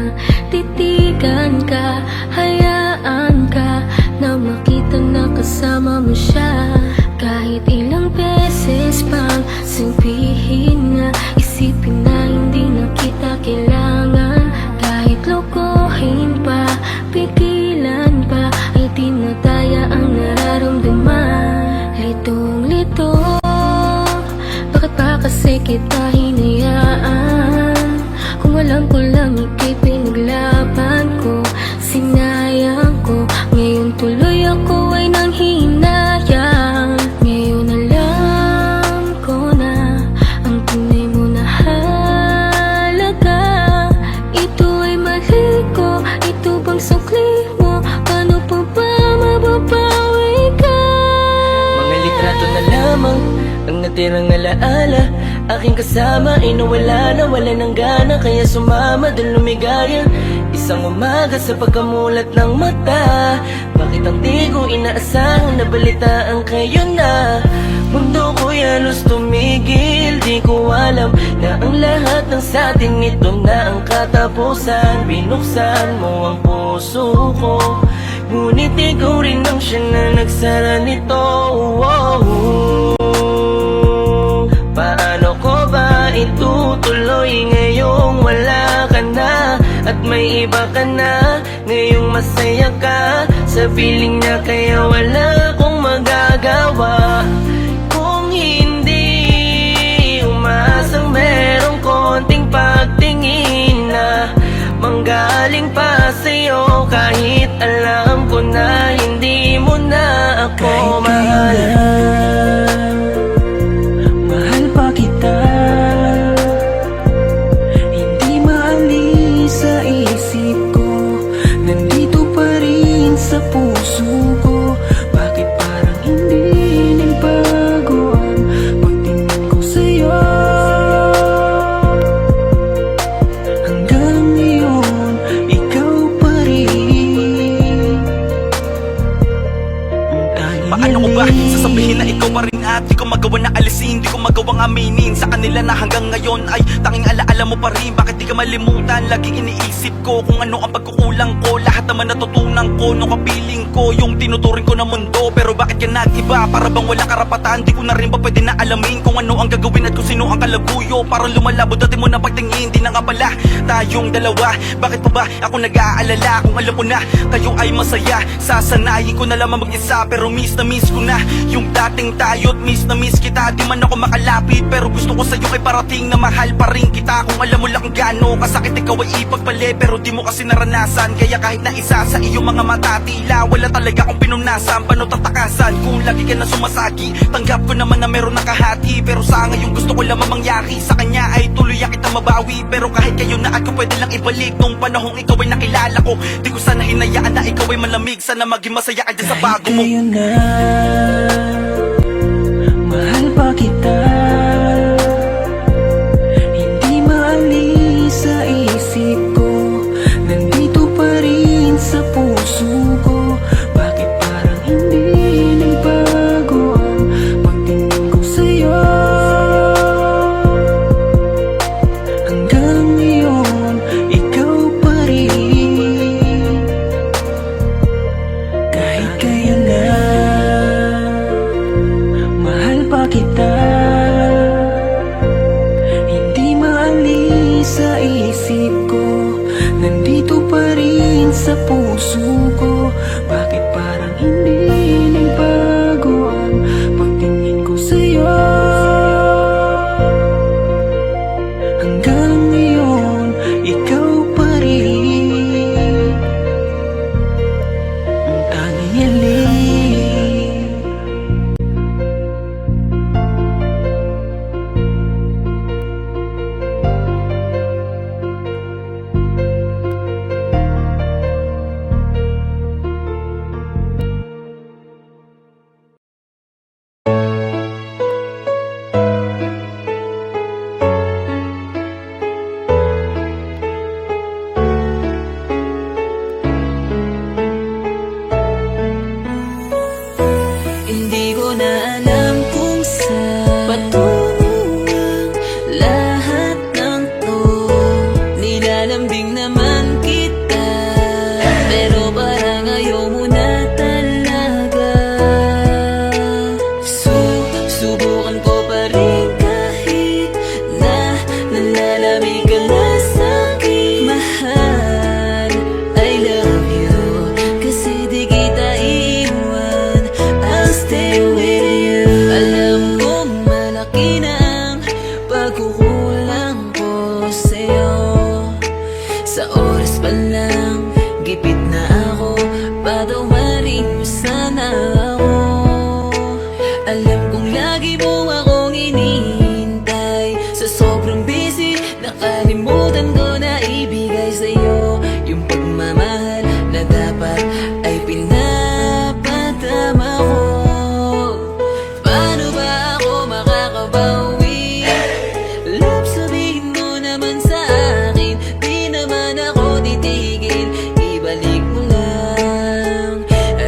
titigan ka? Hayaan ka na makita na kasama mo siya. Kahit ilang beses pang sabihin na, isipin na hindi na kita kailangan. Kahit lokohin pa, pigilan pa, di kita hinayaan. Kung alam ko lang ika'y pinaglaban ko, sinayang ko. Ngayon tuloy ako ay nanghihinayang. Ngayon alam ko na ang tunay mo na halaga. Ito ay mali ko, ito bang sukli mo? Paano pa ba mababawi ka? Mga litrato na lamang ang natirang alaala. Aking kasama ay nawala na, wala ng gana. Kaya sumama dun lumigaya. Isang umaga sa pagkamulat ng mata, bakit ang di ko inaasahan na balitaan kayo na? Mundo ko'y halos tumigil, di ko alam na ang lahat ng satin ito na ang katapusan. Binuksan mo ang puso ko, ngunit ikaw rin ang siya na nagsara nito. Paano ko ba itutuloy ngayong wala ka na at may iba ka na? Ngayong masaya ka sa piling niya, kaya wala akong magagawa. Kung hindi umaasang merong konting pagtingin na manggaling pa sa'yo, kahit alam ko na hindi mo na ako mahal. Mahal pa kita, hindi maalis sa isip ko. Nandito pa rin sa puso ko. Bakit parang hindi nagbago ang pagtingin ko sa'yo? Hanggang ngayon, ikaw pa rin ang tanging Paano ko ba hiling. sasabihin na ikaw pa rin at di ko magawa na alisin, di ko magawang aminin sa kanila na hanggang ngayon ay tanging alaala mo pa rin. Bakit di ka malimutan? Laging iniisip ko kung ano ang pagkukulang ko. Lahat naman natutunan ko nung kapiling ko yung tinuturing ko na mundo. Pero bakit ka nag-iba? Para bang wala karapatan? Di ko na rin ba pwede na alamin kung ano ang gagawin at kung sino ang kalabuyo? Parang lumalabo dati mo na pagtingin, di na nga pala tayong dalawa. Bakit pa ba ako nag-aalala kung alam ko na kayo ay masaya? Sasanayin ko na lamang mag-isa, pero miss na miss ko na yung dating tayo at miss na miss kita. Di man ako makalapit, pero gusto ko sa'yo kay parating na mahal pa rin kita. Kung alam mo lang kung gaano kasakit ikaw ay ipagpali, pero di mo kasi naranasan. Kaya kahit na isa sa iyong mga mata, tila wala talaga akong pinunasan. Paano tatakasan kung lagi ka na sumasagi? Tanggap ko naman na meron nakahati, pero sa ngayon gusto ko lamang mangyari sa kanya ay tuluyan kita mabawi. Pero kahit kayo na ako pwede lang ibalik nung panahong ikaw ay nakilala ko. Di ko sana hinayaan na ikaw ay malamig. Sana maging masaya ka dyan sa Kahit bago mo. kayo na, mahal pa kita, hindi maalis sa isip ko. Nandito pa rin sa puso ko. Bakit parang hindi nagbago ang pagtingin ko sa'yo? Hanggang ngayon, ikaw pa rin. Kahit kayo na, mahal pa kita, hindi maalis sa isip ko. Nandito pa rin sa puso ko. Bakit parang hindi nagbago ang pagtingin ko sa'yo? Hanggang ngayon, ikaw pa rin ang tanging hiling. pagkukulang ko sa'yo. Sa oras pa lang, gipit na ako, patawarin mo sana ako. Alam kong lagi mo akong hinihintay. Sa sobrang busy, nakalimutan ko na ibigay sa'yo yung pagmamahal na dapat ay pinapadama ko. Paano ba ako makakabawi? Love, sabihin mo naman sa akin, di naman ako titigil. Ibalik mo lang,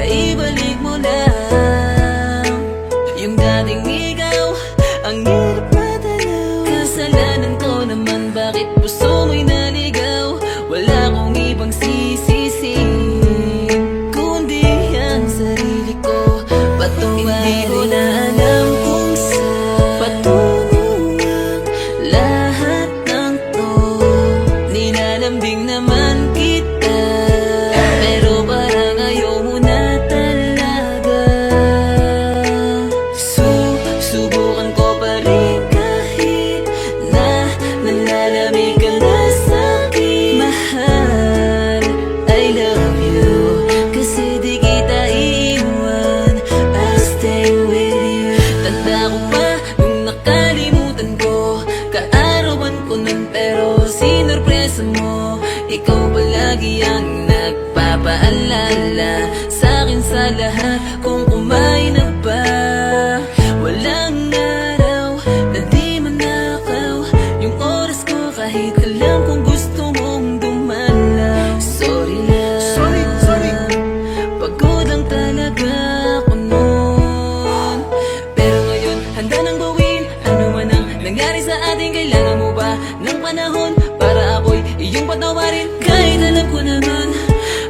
ibalik mo lang yung dating ikaw, ang hirap matanaw. Kasalanan ko naman, bakit puso mo'y naligaw? Wala akong ibang sisisihin kundi ang sarili ko. Hindi ko na alam kung saan patungo ang lahat ng to. Nilalambing naman kita, pero parang ayaw mo na talaga. Subukan ko pa rin kahit na nalalamig ka na sa'kin. Mahal, I love you, kasi di kita iiwan. I'll stay with you. Tanda ko pa nung nakalimutan ko, kaarawan ko nun pero sinurpresa mo. Ikaw palagi ang nagpapaalala sa'kin sa lahat kung kumain na ba. Walang araw na di manakaw yung oras ko, kahit alam kung gusto mong dumalaw. Sorry lang, Sorry. pagod lang talaga ako noon. Pero ngayon, handa nang gawin ano man ang nangyari sa atin. Kailangan mo ba ng panahon para ako'y iyong patawarin? Kahit alam ko naman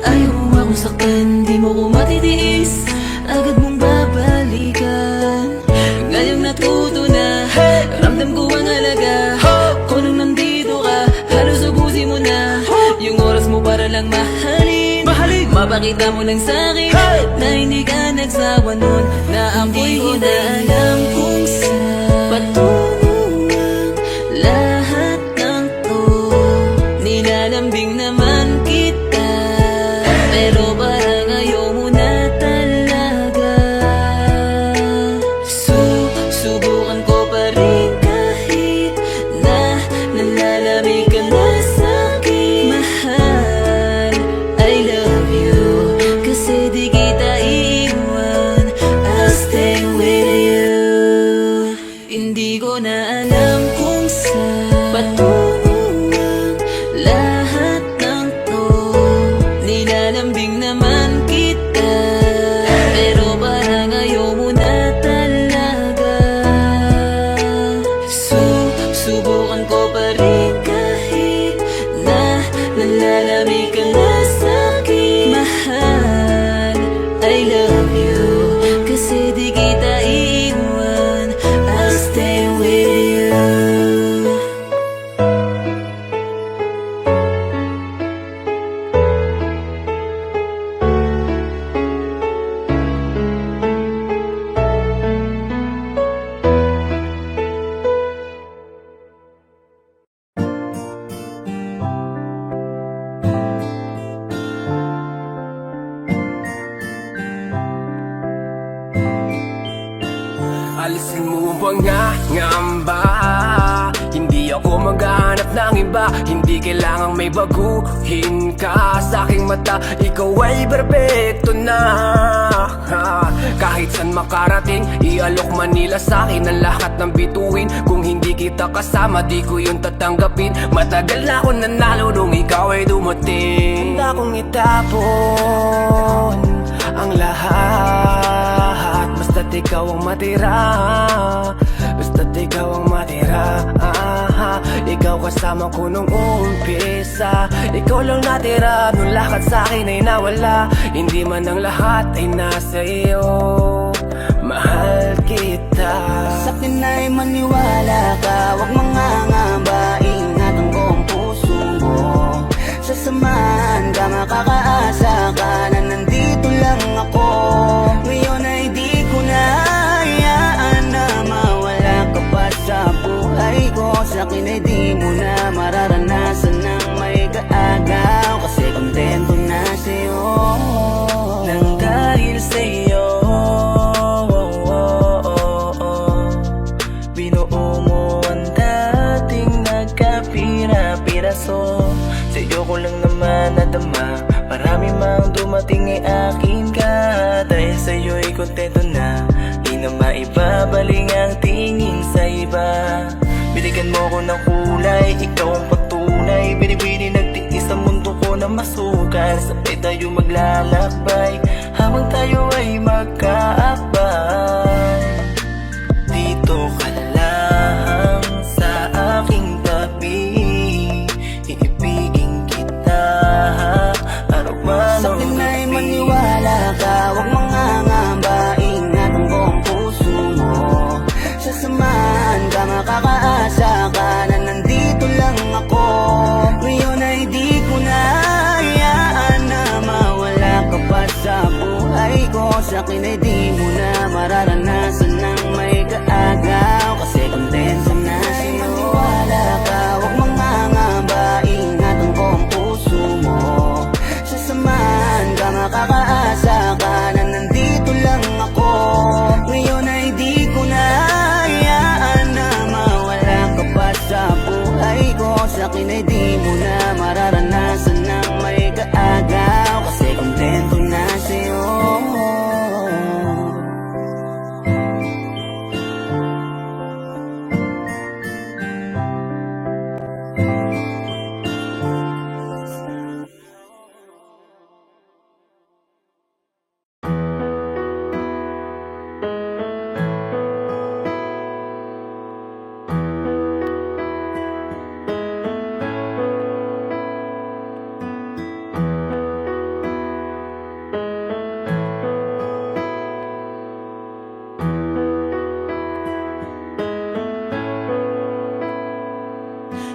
ayaw mo akong saktan, di mo ko matitiis, agad mong babalikan. Ngayong natuto na, ramdam ko ang halaga. Kung nung nandito ka, halos ubusin mo na yung oras mo para lang mahalin. Mapakita mo lang sa'kin na hindi ka nagsawa nun, na ako'y hindi na alam kung saan patungo ang lahat ng to. Nilalambing naman kita, pero parang ayaw mo na talaga. Subukan ko pa rin kahit na nalalamig ka na sa'kin. Mahal, I love you, kasi di kita iiwan. I'll stay with you. Hindi ko na alam kung saan patungo ang lahat ng to. Nilalambing naman kita, pero parang ayaw mo na talaga. Subukan ko pa rin kahit na nalalamig ka na sa'kin. Mahal, I love you, kasi di kita iiwan. I'll stay with you. Alisin mo ba nga ngamba? Hindi ako maghahanap ng iba. Hindi kailangang may baguhin ka. Sa aking mata, ikaw ay perfecto na. Kahit saan makarating, ialok Manila sa akin ang lahat ng bituin. Kung hindi kita kasama, di ko yun tatanggapin. Matagal na ako nanalo nung ikaw ay dumating. Handa kong itapon ang lahat, basta't ikaw ang matira. Basta't ikaw ang matira. Ikaw kasama ko nung umpisa. Ikaw lang natira nung lahat sa'kin ay nawala. Hindi man ang lahat ay nasa iyo. Mahal kita. Sa'kin ay maniwala ka, huwag mangangamba. Ingatan ko ang puso mo. Sasamahan ka, makakaasa ka na nandito lang ako. Ngayon ay di ko na hayaan na mawala ka pa sa buhay ko. Sa sa akin ay di mo na mararanasan ng may kaagaw. Kasi kontento na sa'yo. Nang dahil sa'yo, binuo mo ang dating nagkapira-piraso. Sa'yo ko lang naman nadama, marami mang dumating ay akin ka. Dahil sa'yo'y kontento na, di na maibabaling ang tingin sa iba. Binigyan mo ko ng kulay, ikaw ang patunay. Binibini nagtiis sa mundo ko na masukan. Sabay tayo maglalakbay, habang tayo ay magkaakbay. Dito ka lang sa aking tabi, iibigin kita araw-araw. Sa akin ay maniwala ka, huwag mangangamba. Ingatan ko ang puso mo, sasamahan ka, makakaasa ka na nandito lang ako. Ngayon ay di ko na hayaan na mawala ka pa sa buhay ko. Sa akin ay di mo na mararanasan ng may kaagaw. Kasi kontento na sa'yo. Maniwala ka, huwag mangangamba. Ingatan ko ang puso mo, sasamahan ka, makakaasa ka na nandito lang ako. Ngayon ay di ko na hayaan na mawala ka pa sa buhay ko. Sa akin ay di mo na mararanasan ng may kaagaw. Kasi kontento na sa'yo.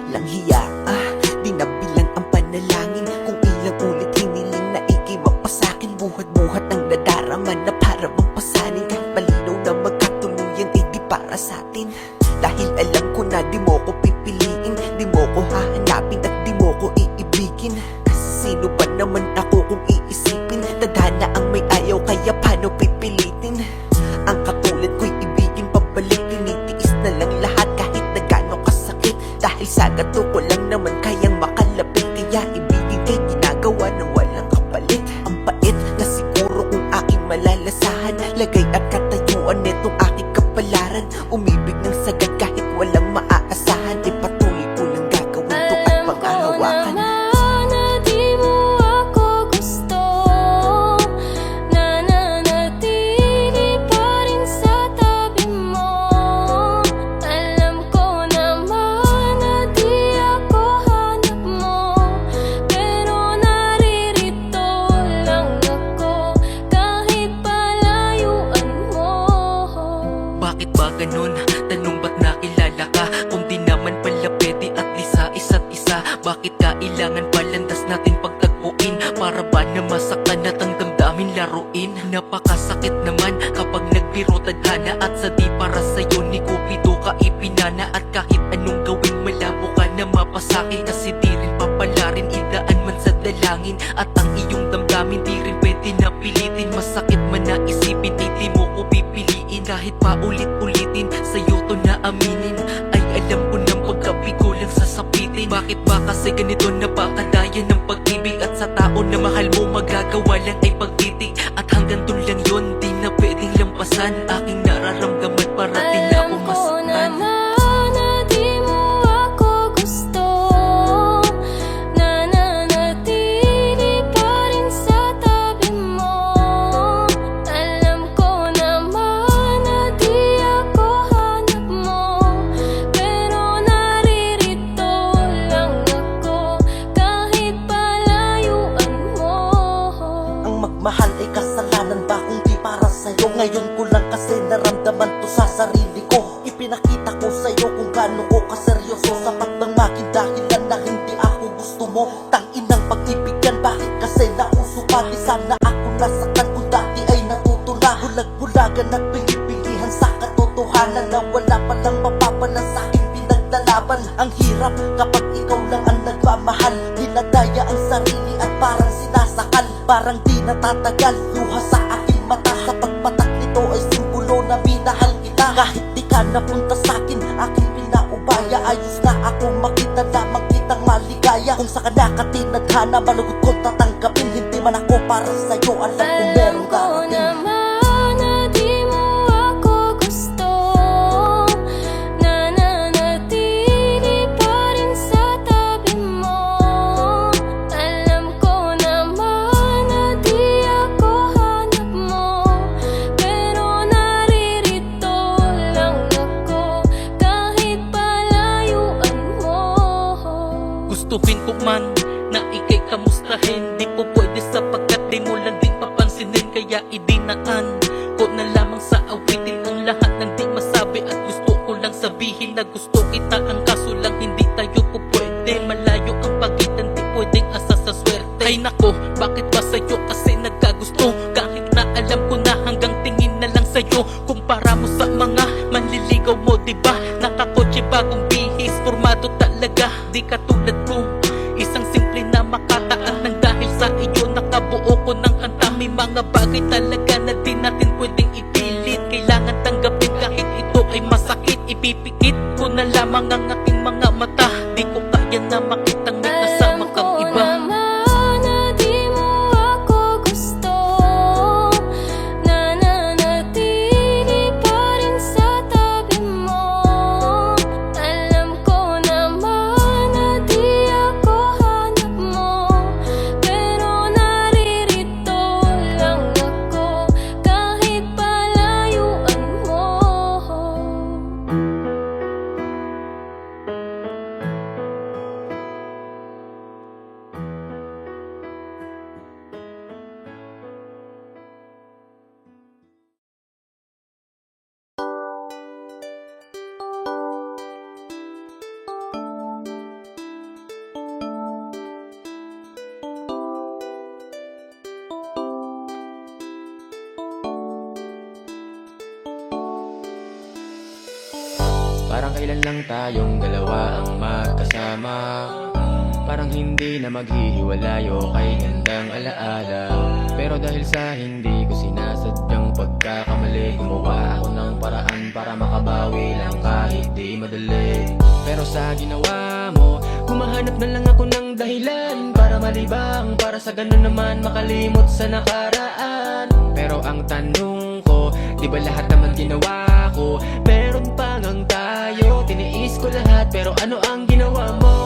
Lang hiya di nabilang ang panalangin. Kung ilang ulit hiniling na ikimapasakin. Buhat-buhat ang nadarama na para bang pasanin. Kahit malinaw na magkatuluyan ay di para sa atin. Dahil alam ko na di mo ko pipiliin, di mo ko hahanapin at di mo ko iibigin. Kasi sino ba naman ako kung iisipin? Tadhana ang may ayaw, kaya paano pipilitin? Ang katulad ko'y ibigin pabalik. Tinitiis na lang lahat kahit na gano'ng kasakit. Dahil sa gato ko lang naman kayang makalapit. Kaya ibigin kay ginagawa ng walang kapalit. Ang pait na siguro kung aking malalasahan. Lagay at katayuan netong aking kapalaran. Umibig ng sagad kahit walang maaasahan. Di patuloy ko lang gagawin to at panghahawakan. Na di mo ako gusto, nananatili pa rin sa tabi mo. Alam ko naman na di ako hanap mo, pero naririto lang ako kahit palayuan mo. Bakit ba ganun? Tanong ba't nakilala ka? Kung di naman pala pwede at least sa isa't isa. Bakit kailangan palandas natin pagtagpuin? Para ba na masaktan at ang damdamin laruin? Napakasakit naman kapag nagbiro tadhana. At sa di para sa'yo ni Cupido ka ipinana. At kahit anong gawin malabo ka na mapasakin. Kasi di rin papalarin, idaan man sa dalangin. At ang iyong damdamin di rin pwede na pilitin. Masakit man na isipin ay di mo ko pipiliin. Kahit pa ulit-ulitin sa'yo to na aminin, ay alam ko ng pagkabigo lang sasapitin. Bakit ba kasi ganito napakadaya ng pag-ibig? At sa tao na mahal mo magagawa lang ay pagtitig. At hanggang dun lang yun, di na pwedeng lampasan. Aking nararamdaman parating na ako Alam ko masaktan. naman na di mo ako gusto, nananatili pa rin sa tabi mo. Alam ko naman na di ako hanap mo, pero naririto lang ako kahit palayuan mo. Ang magmahal Ang hirap kapag ikaw lang ang nagmamahal. Dinadaya ang sarili at parang sinasakal. Parang di natatagal, luha sa aking mata. Sa pagpatak nito ay simbolo na minahal kita. Kahit di ka napunta sa'kin, aking pinaubaya. Ayos na ako makita lamang kitang maligaya. Kung sa kanakatinadhana, malugot ko tatanggapin. Hindi man ako para sa'yo, alam ko meron ko darating. naman na di mo ako gusto, nananatili pa rin sa tabi mo. Alam ko naman na di ako hanap mo, pero naririto lang ako kahit palayuan mo. Gustuhin ko man na ikay kamustahin, di po pwede sapagkat di mo lang din papansinin. Kaya idinaan ko na lamang sa awitin ang lahat ng di masabi. At gusto ko lang sabihin na gusto kita. Ang kaso lang hindi tayo po pwede. Malayo ang pagitan, di pwedeng asa sa swerte. Ay nako, bakit ba sa'yo kasi nagkagusto? Kahit na alam ko na hanggang tingin na lang sa'yo. Kumpara mo sa mga manliligaw mo, diba? Nakakotse bagong bihis, formado talaga. Di katulad ko, isang simple na makataan ng dahil sa iyo. Nakabuo ko ng kanta. May mga bagay talaga na di natin pwedeng ipilit. Kailangan tanggapin kahit ito ay masakit. Ipipikit ko na lamang ang aking mga mata. Di ko kaya na makitang may kasama kang iba. Alam ko naman na di mo ako gusto, nananatili pa rin sa tabi mo. Alam ko naman na di ako hanap mo, pero naririto lang ako kahit palayuan mo. Parang kailan lang tayong dalawa ang magkasama. Parang hindi na maghihiwalay o kay gandang alaala. Pero dahil sa hindi ko sinasadyang pagkakamali, gumawa ako ng paraan para makabawi lang kahit di madali. Pero sa ginawa mo, humahanap na lang ako ng dahilan para malibang, para sa ganun naman makalimot sa nakaraan. Pero ang tanong ko, di ba lahat naman ginawa ko? Meron pa ngang tayo, tiniis ko lahat, pero ano ang ginawa mo?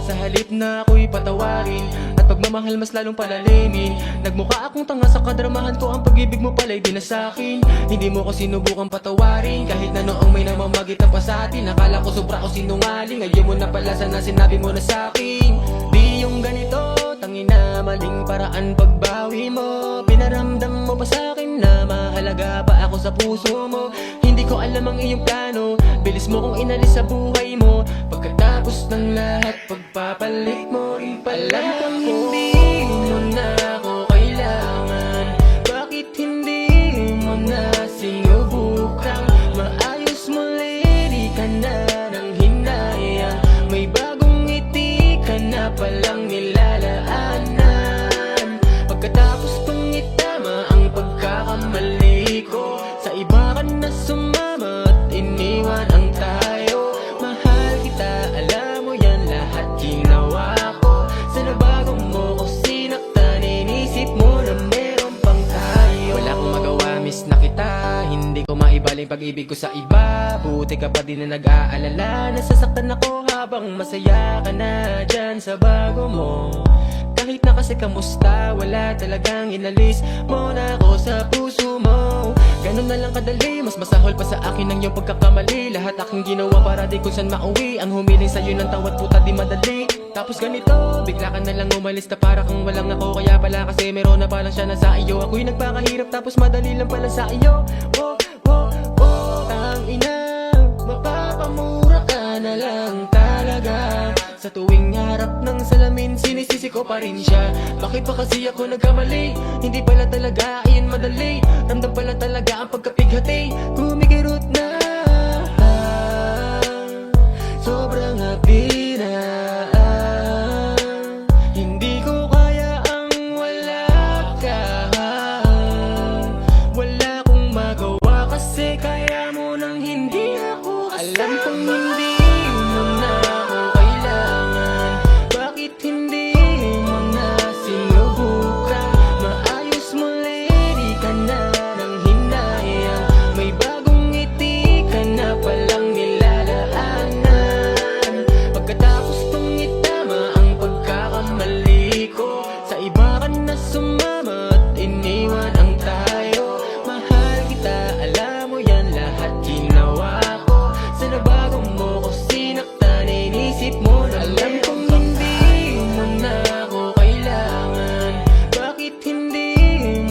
Sa halip na ako'y patawarin at pagmamahal mas lalong palalimin, nagmukha akong tanga sa kadramahan ko. Ang pag-ibig mo pala'y di na sa'kin. Hindi mo ko sinubukang patawarin kahit na noong may namamagitan pa sa atin. Akala ko sobra ko sinungaling, ngayon mo na pala sana sinabi mo na sa'kin. Di yung ganito, tangina maling paraan pagbawi mo. Pinaramdam mo pa sa'kin na mahalaga pa ako sa puso mo. Hindi ko alam ang iyong plano, bilis mo kong inalis sa buhay mo. Pagkatapos ng lahat, pagpapalit mo rin pala kang hindi mo na ako kailangan. Bakit hindi mo na sinubukang maayos muli? Di ka na nang hinayang, may bagong ngiti ka na palang nilalaanan. Pagkatapos kong itama ang pagkakamali ko, sa iba ka na sumama at iniwan ang tayo. Mahal kita, alam mo yan, lahat ginawa ko. Sa nabago mo ko sinaktan, inisip mo na meron pang tayo. Wala akong magawa, miss na kita, hindi ko maibaling pag-ibig ko sa iba. Buti ka pa din na nag-aalala, nasasaktan ako habang masaya ka na dyan sa bago mo. Kahit na kasi kamusta, wala talagang inalis mo na ako sa puso mo. Ganun na lang kadali, mas masahol pa sa akin ang iyong pagkakamali. Lahat aking ginawa para di kung saan mauwi, ang humiling sa'yo ng tawad puta di madali. Tapos ganito, bigla ka na lang umalis na para kang walang ako. Kaya pala kasi meron na palang siya na sa iyo. Ako'y nagpakahirap tapos madali lang pala sa iyo. Oh, oh, oh, ang ina, mapapamura ka na lang talaga. Sa tuwing harap ng salamin, sinisisi ko pa rin siya. Bakit pa kasi ako nagkamali? Hindi pala talaga iyan madali. Ramdam pala talaga ang pagkapighati. Kumikirot na sobrang happy na. Hindi ko kaya ang wala ka. Wala kong magawa kasi kaya mo nang hindi ako kasama. Alam kong hindi mo na ako kailangan. Bakit hindi mo na sinubukan? Maayos mo, lady, ka na ng hinayang. May bagong ngiti ka na palang nilalaanan. Pagkatapos kong itama ang pagkakamali ko, sa iba ka na sumama at iniwan ang tayo. Mahal kita, alam mo yan, lahat ginawa ko. Sa nabago mo ko sinaktan, inisip mo na alam kong hindi mo na ako kailangan. Bakit hindi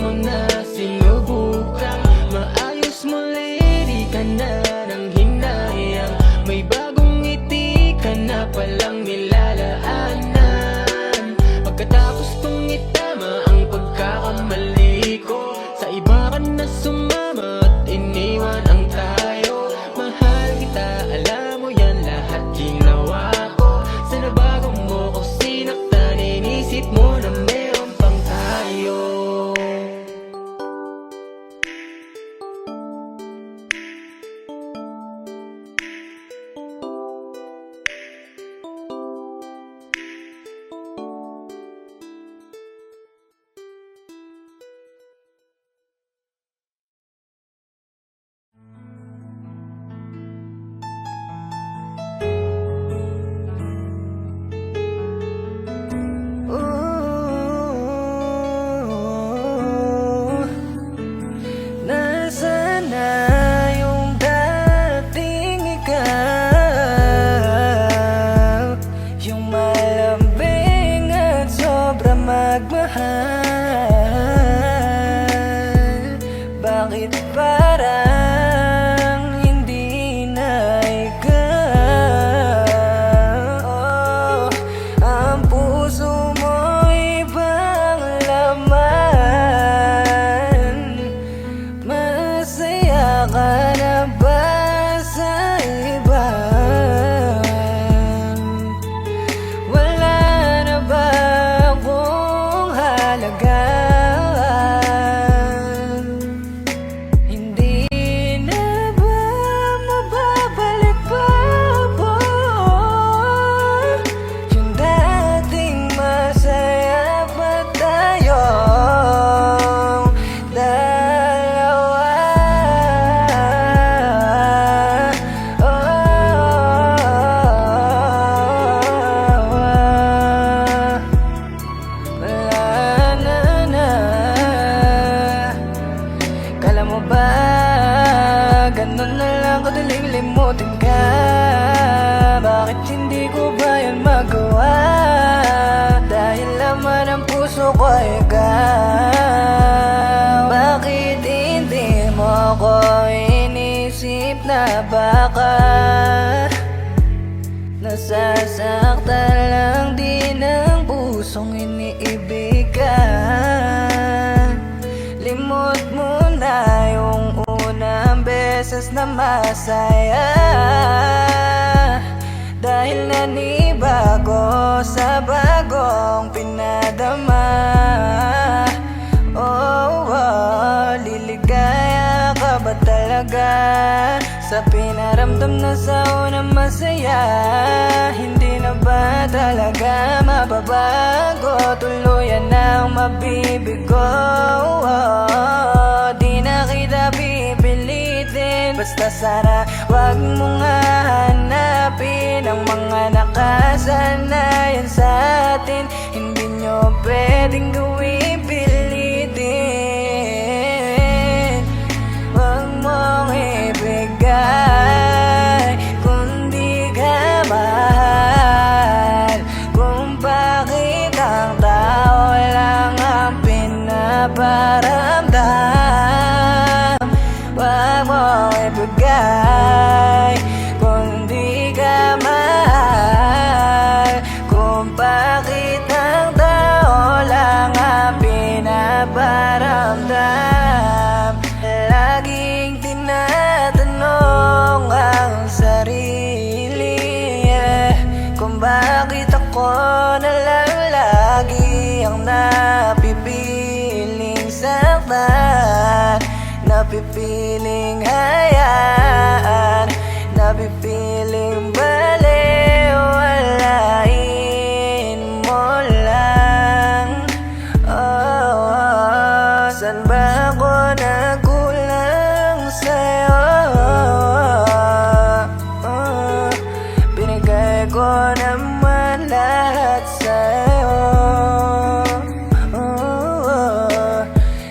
mo na sinubukan? Maayos mo, lady, ka na ng hinayang. May bagong ngiti ka na palang nilalaanan. Pagkatapos kong itama ang pagkakamali ko, sa iba ka na sumama at iniwan ang tayo. Mahal kita, alam mo yan, lahat ginawa ko. Sa nabago mo ko sinaktan, inisip mo na meron pang tayo. Nasaan na yung dating ikaw? Yung malambing at sobra magmahal. Bakit parang hindi na ikaw? Ang puso mo ibang laman. Masaya ka na ba sa iba? Wala na ba akong halaga? Hindi na ba mababalik pa po yung dating masaya pa tayong dalawa? Wala na. Kala mo ba ganun na lang kadaling limutin ka? Bakit hindi ko ba yan magawa? Dahil laman ang puso ko ikaw. Bakit hindi mo ko inisip na baka nasasaktan lang din ang pusong iniibig ka? Limot mo na yung unang beses na masaya, dahil nanibago sa bagong pinadama. Liligaya ka ba talaga sa pinaramdam na sa unang masaya? Hindi na ba talaga mababago? Tuluyan ang mabibigo. Di na kita pipilitin, basta sana wag mong hahanapin ang mga nakasanayan sa atin. Hindi nyo pwedeng gawin pilitin. Wag mong ibigay kung di ka mahal. Kung bakit ang tao lang ang pinaparamdam. Wag mong ibigay kung di ka mahal. Kung bakit ang tao lang ang bakit ako na lang lagi ang napipiling saktan, napipiling hayaan, napipiling baliwalain mo lang. San ba ako nagkulang sa'yo? Binigay ko naman lahat sa'yo.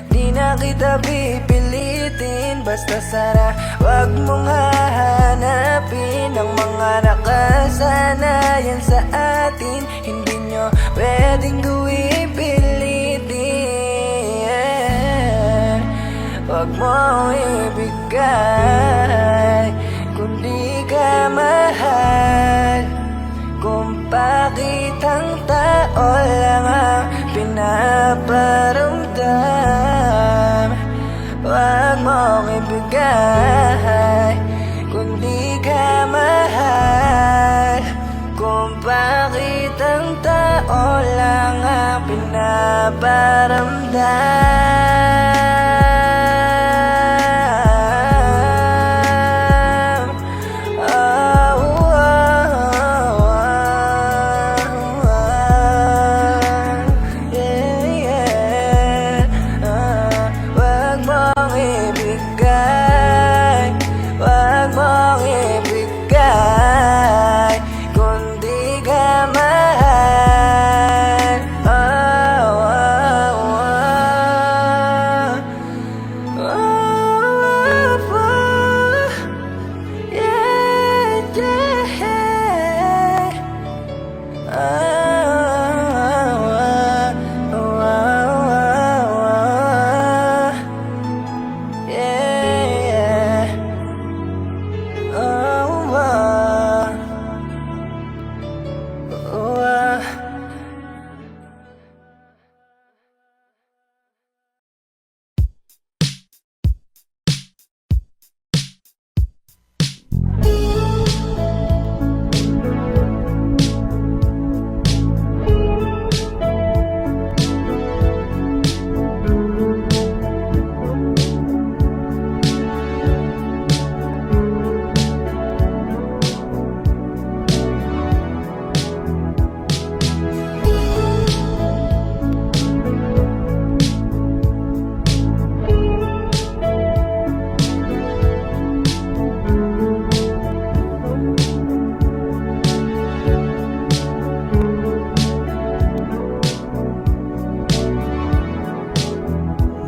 Di na kita pipilitin, basta sana wag mong hahanapin ang mga nakasanayan sa atin. Hindi nyo pwedeng gawin pilitin. Wag mong ibigay kung di ka mahal, kung bakit ang tao lang ang pinaparamdam. Wag mong ibigay kung di ka mahal, kung bakit ang tao lang ang pinaparamdam. Wag mong ibigay, wag mong ibigay kung di ka mahal.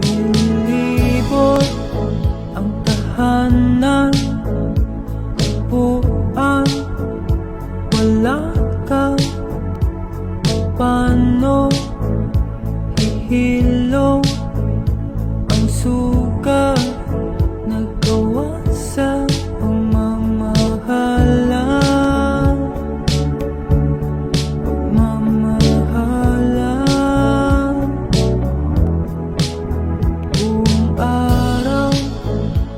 Nilibot ang tahanan, buang wala ka. Paano hihilom ang sugat nagawa sa pagmamahalan? Buong araw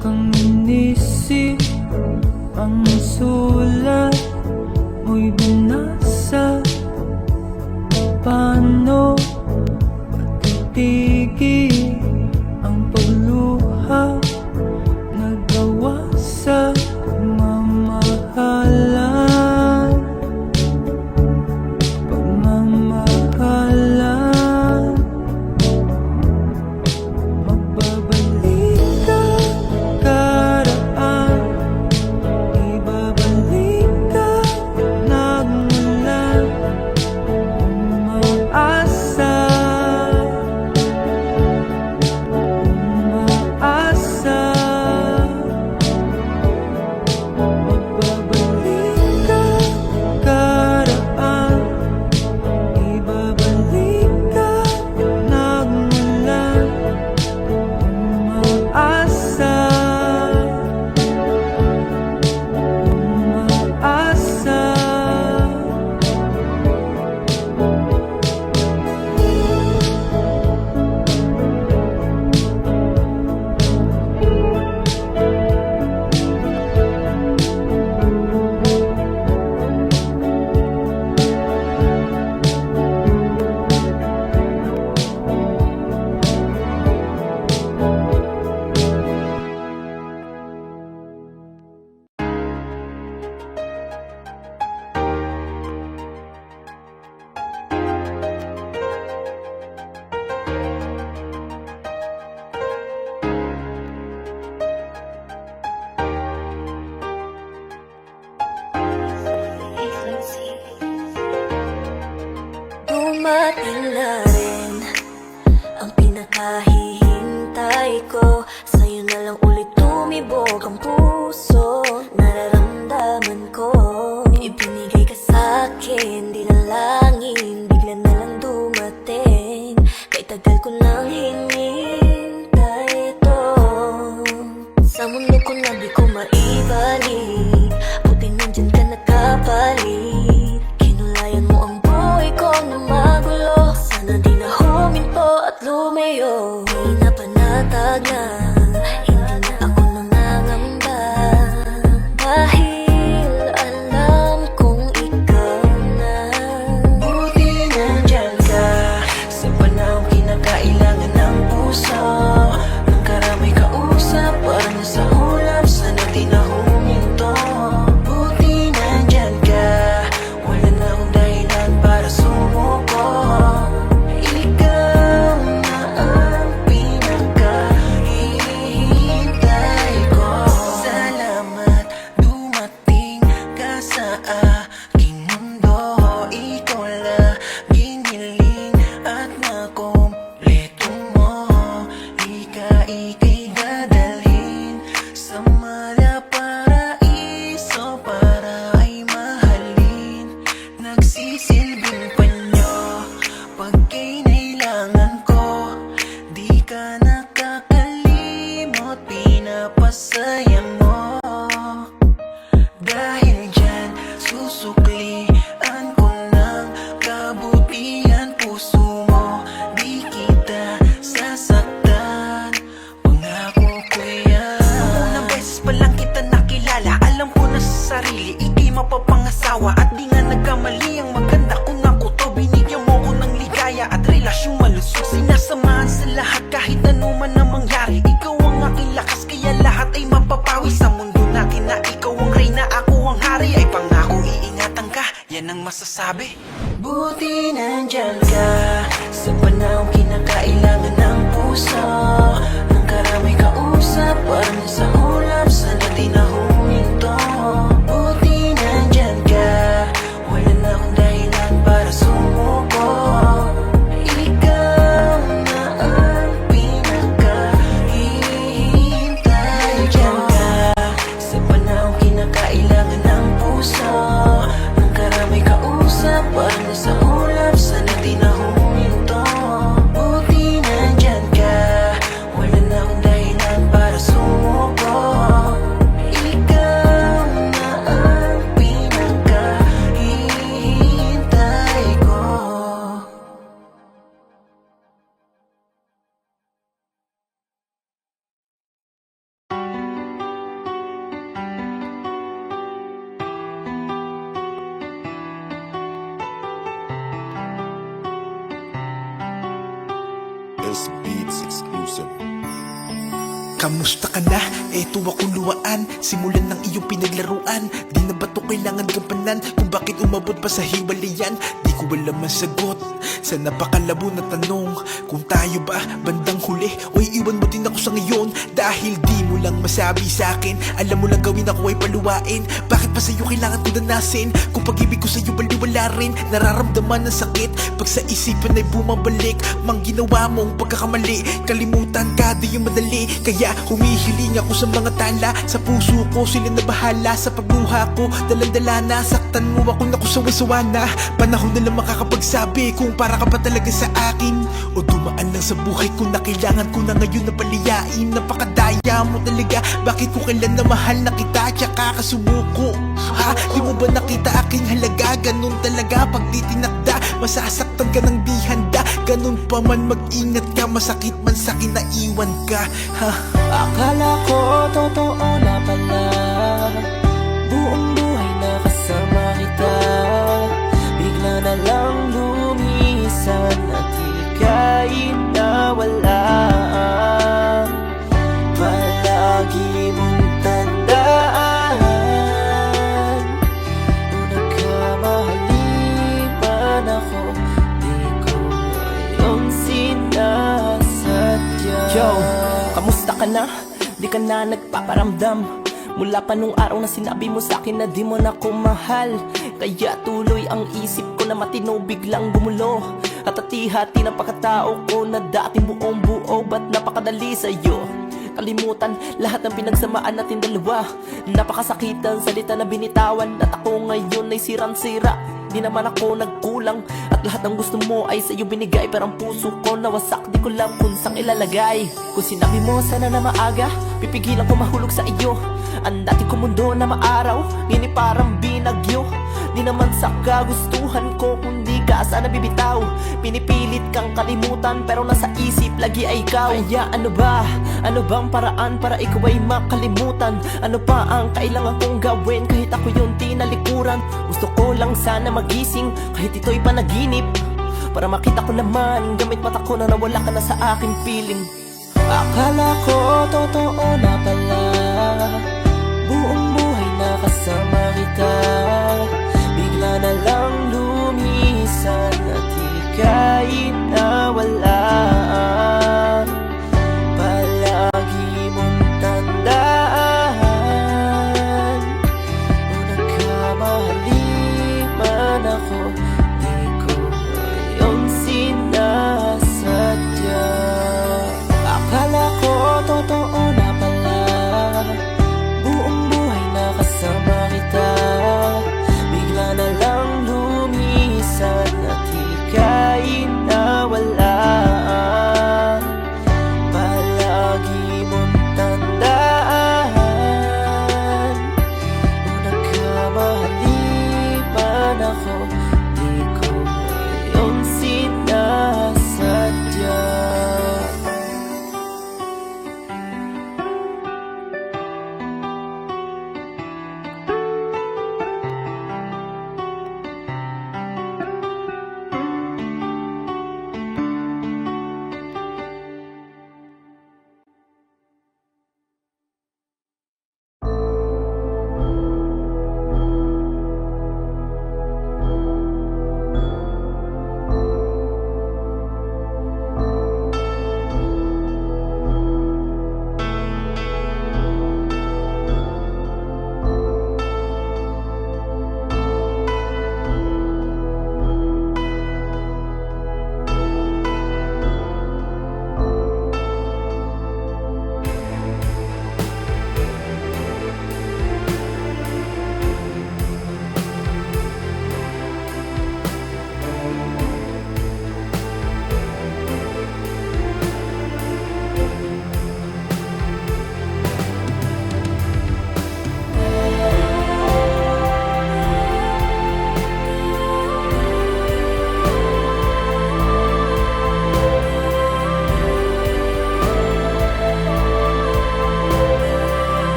kang inisip, ang sulat mo'y binasa. Paano patitigil ang pagluha nagawa sa pagmamahalan? Magbabalik ka karaan, ibabalik ka nagmula umaasa. dumating na rin ang pinakahihintay ko. Sa'yo na lang ulit tumibok ang puso. Nararamdaman ko, ibinigay ka sa'kin, di na langin, bigla na lang dumating. Kay tagal ko nang hinintay ito. Sa mundo ko na di ko maibalik, buti nandyan ka nakapalit. Kinulayan mo ang buhay ko na magulo. Sana di na huminto at lumayo. Di na panatag na, hindi na ako nangangamba. Dahil alam kong ikaw na. Buti nandyan ka sa panahong kinakailangan ng puso. Nang karamay kausap, parang nasa ulap, sana di na huminto. Buti nandyan ka, wala na akong dahilan para sumuko. Ikaw na ang pinakahihintay ko. Salamat, dumating ka sa aking mundo. Ikaw laging hiling at nakompleto mo. Ika'y dadalhin sa malaparaiso para ay mahalin. Nagsisilbing panyo pag kinailangan ko. Di ka nakakalimot, pinapasaya mo. Dahil dyan, susuklian ko ng kabutihan puso mo. Di kita sasaktan, pangako ko yan. Nung unang beses pa lang kita nakilala, alam ko na sa sarili, ika'y mapapangasawa. At di nga nagkamali, ang maganda ko na ko to. Binigyan mo ko ng ligaya at relasyong malusog. Sinasamahan sa lahat kahit ano man ang mangyari. Ikaw ang aking lakas, kaya lahat ay mapapawi. Sa mundo natin na ikaw ang reyna, ako ang hari. Ay pangako iingatan ka, yan ang masasabi. Buti nandyan ka sa panahong kinakailangan ng puso. Nang karamay kausap, parang nasa ulap, sana di na huminto. Buti nandyan ka, wala na akong dahilan para sumuko. Ikaw na ang pinakahihintay. Dyan ka sa panahong kinakailangan ng puso. Nang karamay kausap, parang nasa ulap, sana di na huminto. Buti nandyan ka, wala na akong dahilan para sumuko. Ikaw na ang pinakahihintay ko. S Beats exclusive. Kamusta ka na? Eto ako luwaan, simulan ng iyong pinaglaruan. Di na ba to kailangan gampanan kung bakit umabot pa sa hiwalayan? Di ko alam ang sagot sa napakalabo na tanong, kung tayo ba bandang huli o iiwan mo din ako sa ngayon. Dahil di mo lang masabi sa akin, alam mo lang gawin ako ay paluwain. Bakit pa sa'yo kailangan ko danasin kung pag-ibig ko sa'yo baliwala rin? Nararamdaman ng sakit pag sa isipan ay bumabalik. Mang ginawa mong pagkakamali, kalimutan ka di yung madali. Kaya humihiling ako sa mga tala, sa puso ko sila na bahala. Sa pagluha ko, dalandala na, saktan mo ako na kusawa-sawa na. Panahon na lang makakapagsabi kung para ka pa talaga sa akin, o dumaan lang sa buhay ko na kailangan ko na ngayon na paliyain. Napakadaya mo talaga, bakit ko kailan na mahal na kita tsaka kasumuko? Ha? Di mo ba nakita aking halaga? Ganun talaga pag di tinakda, masasaktan ka ng di handa. Ganun pa man, mag-ingat ka, masakit man sa'kin na iwan ka. Ha? Akala ko totoo na pala, buong buhay na kasama kita. Bigla na lang lumisan at ika'y nawala. Palagi mong tandaan, kung nagkamali man ako, di ko ngayong sinasadya. Yo, kamusta ka na? Di ka na nagpaparamdam mula pa nung araw na sinabi mo sa'kin na di mo na ko mahal. Kaya tuloy ang isip ko na matino biglang gumulo. At hati-hati ng pagkatao ko na dating buong buo. Ba't napakadali sa'yo kalimutan lahat ng pinagsamaan natin dalawa? Napakasakitan salita na binitawan, at ako ngayon ay sirang-sira. Di naman ako nagkulang, at lahat ng gusto mo ay sa'yo binigay. Pero ang puso ko nawasak, di ko lang kung saan ilalagay. Kung sinabi mo sana na maaga, pipigilan ko mahulog sa iyo. Ang dati ko mundo na maaraw, ngini parang binagyo. Di naman sa kagustuhan ko, kundi ka sana bibitaw. Pinipilit kang kalimutan, pero nasa isip lagi ay ikaw. Kaya ano ba? Ano bang paraan para ikaw ay makalimutan? Ano pa ang kailangan kong gawin kahit ako yung tinalikuran? Gusto ko lang sana magising kahit ito'y panaginip, para makita ko naman gamit mata ko na nawala ka na sa aking piling. Akala ko totoo na pala, buong buhay na kasama kita. Bigla na lang lumisan at ika'y nawala. Palagi mong tandaan, kung nagkamali man ako, di ko yung sinasadya. Akala ko totoo na pala, buong buhay na kasama kita. Bigla na lang lumisan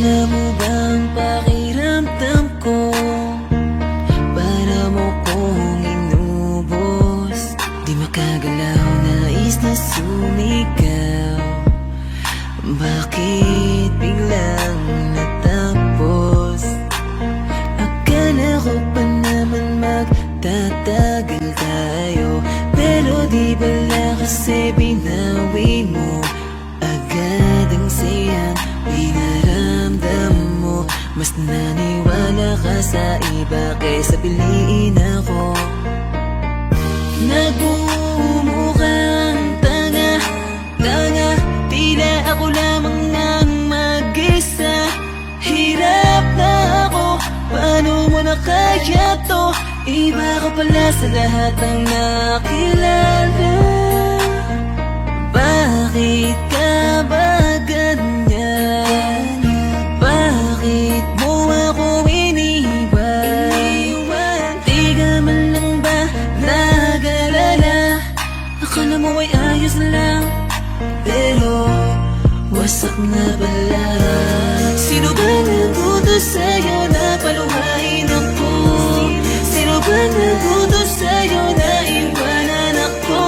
Alam mo ba ang pakiramdam ko? Para mo kong inubos, di makagalaw, nais na sumigaw. Bakit biglang natapos? Akala ko pa naman magtatagal tayo, pero di bala kasi binawi mo agad ang sayang pinaramdam mo. Mas naniwala ka sa iba kaysa piliin ako. Nagmumukhang tanga, tila ako lamang nang mag-isa. Hirap na ako, paano mo na kaya to? Iba ka pala sa lahat ng nakilala. Bakit ka ba ganyan? Bakit mo ako iniwan? Di ka man lang ba nag-alala? Akala mo ay ayos lang, pero wasak na pala. Sino ba nagutos sa'yo na paluhain ako? Sino ba nagutos sa'yo na iwanan ako?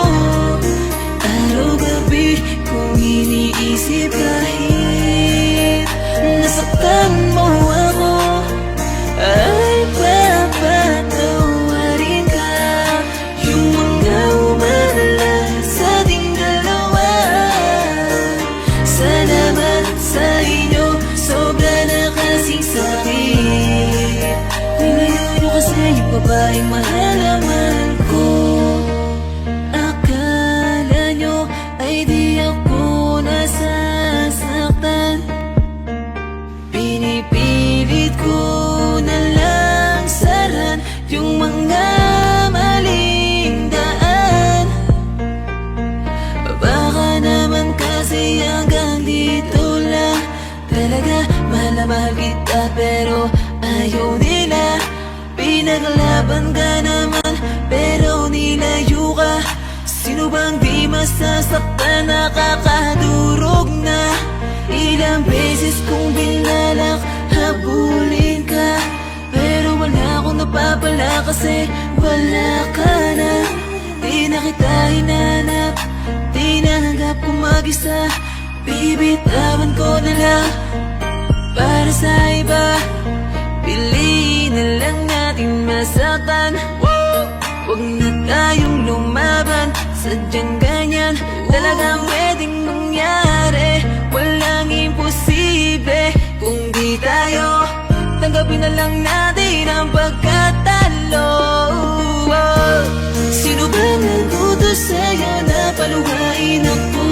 Araw-gabi kong iniisip kahit nasaktan mo ako, ay papatawarin ka. Yung mga umalala sa ating dalawa, salamat sa inyo, sobra na kasing sakit. Nilayo nyo kasi yung babaeng mahal na mahal ko. Akala nyo ay di ako nasasaktan. Pinipilit ko na lang saran yung mga maling daan. Baka naman kasi hanggang dito lang. Talaga mahal na mahal kita, pero ayaw nila. Pinaglaban ka naman, pero nilayo ka. Sino bang di masasaktan, nakakadurog na? Ilang beses kong binalak, habulin ka, pero wala akong napapala kasi wala ka na. Di na kita hinanap, di nahanggap kong mag-isa. Bibitawan ko na lang para sa iba. Piliin na lang natin masaktan. Huwag na tayong lumaban, sadyang ganyan talagang pwedeng mangyari. Walang imposible kung di tayo. Tanggapin na lang natin ang pagkatalo. Sino ba nagutos sa'yo na paluhain ako?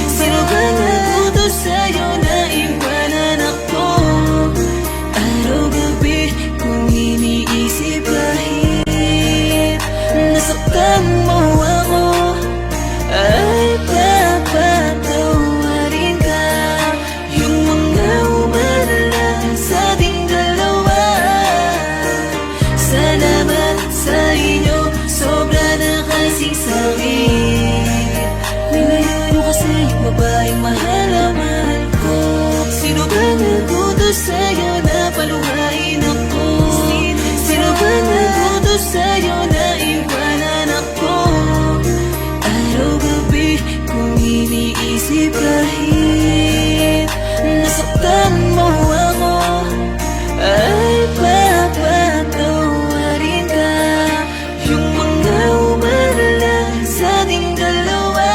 Sino ba nagutos sa'yo na iwanan ako? Araw-gabi kong iniisip kahit nasaktan mo ako, ay papatawarin ka. Yung mga umalala sa ating dalawa, salamat sa inyo, sobra na kasing sakit. Nilayo nyo kasi yung babaeng mahal na mahal ko. Sino ba nagutos sa'yo na paluhain ako? Sino ba nagutos sa'yo na iwanan ako? Araw-gabi kong iniisip kahit nasaktan mo ako, ay papatawarin ka. Yung mga umalala sa ating dalawa,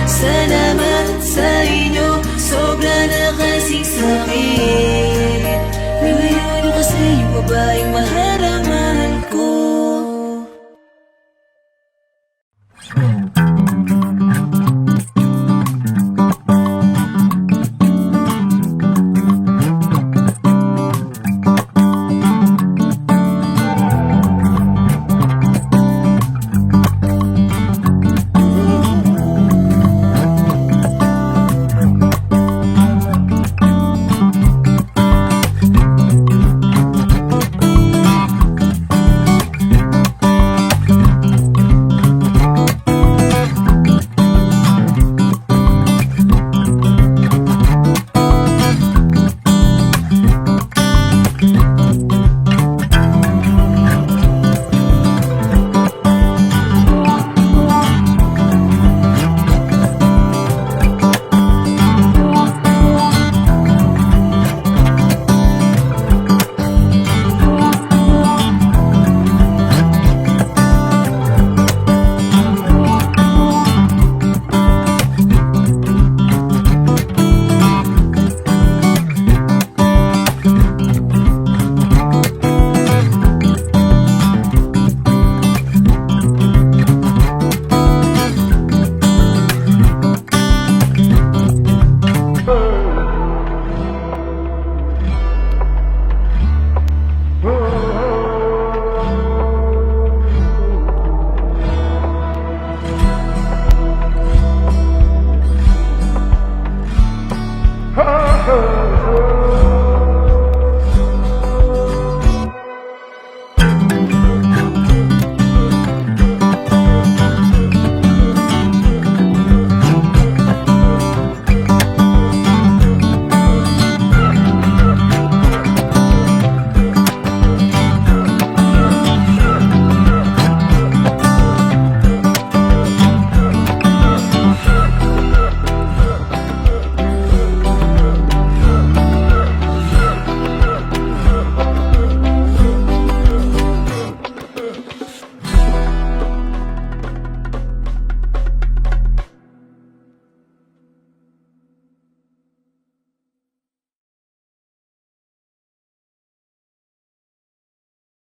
salamat sa inyo, sobra na kasing sakit. Nilayo nyo kasi yung babaeng mahal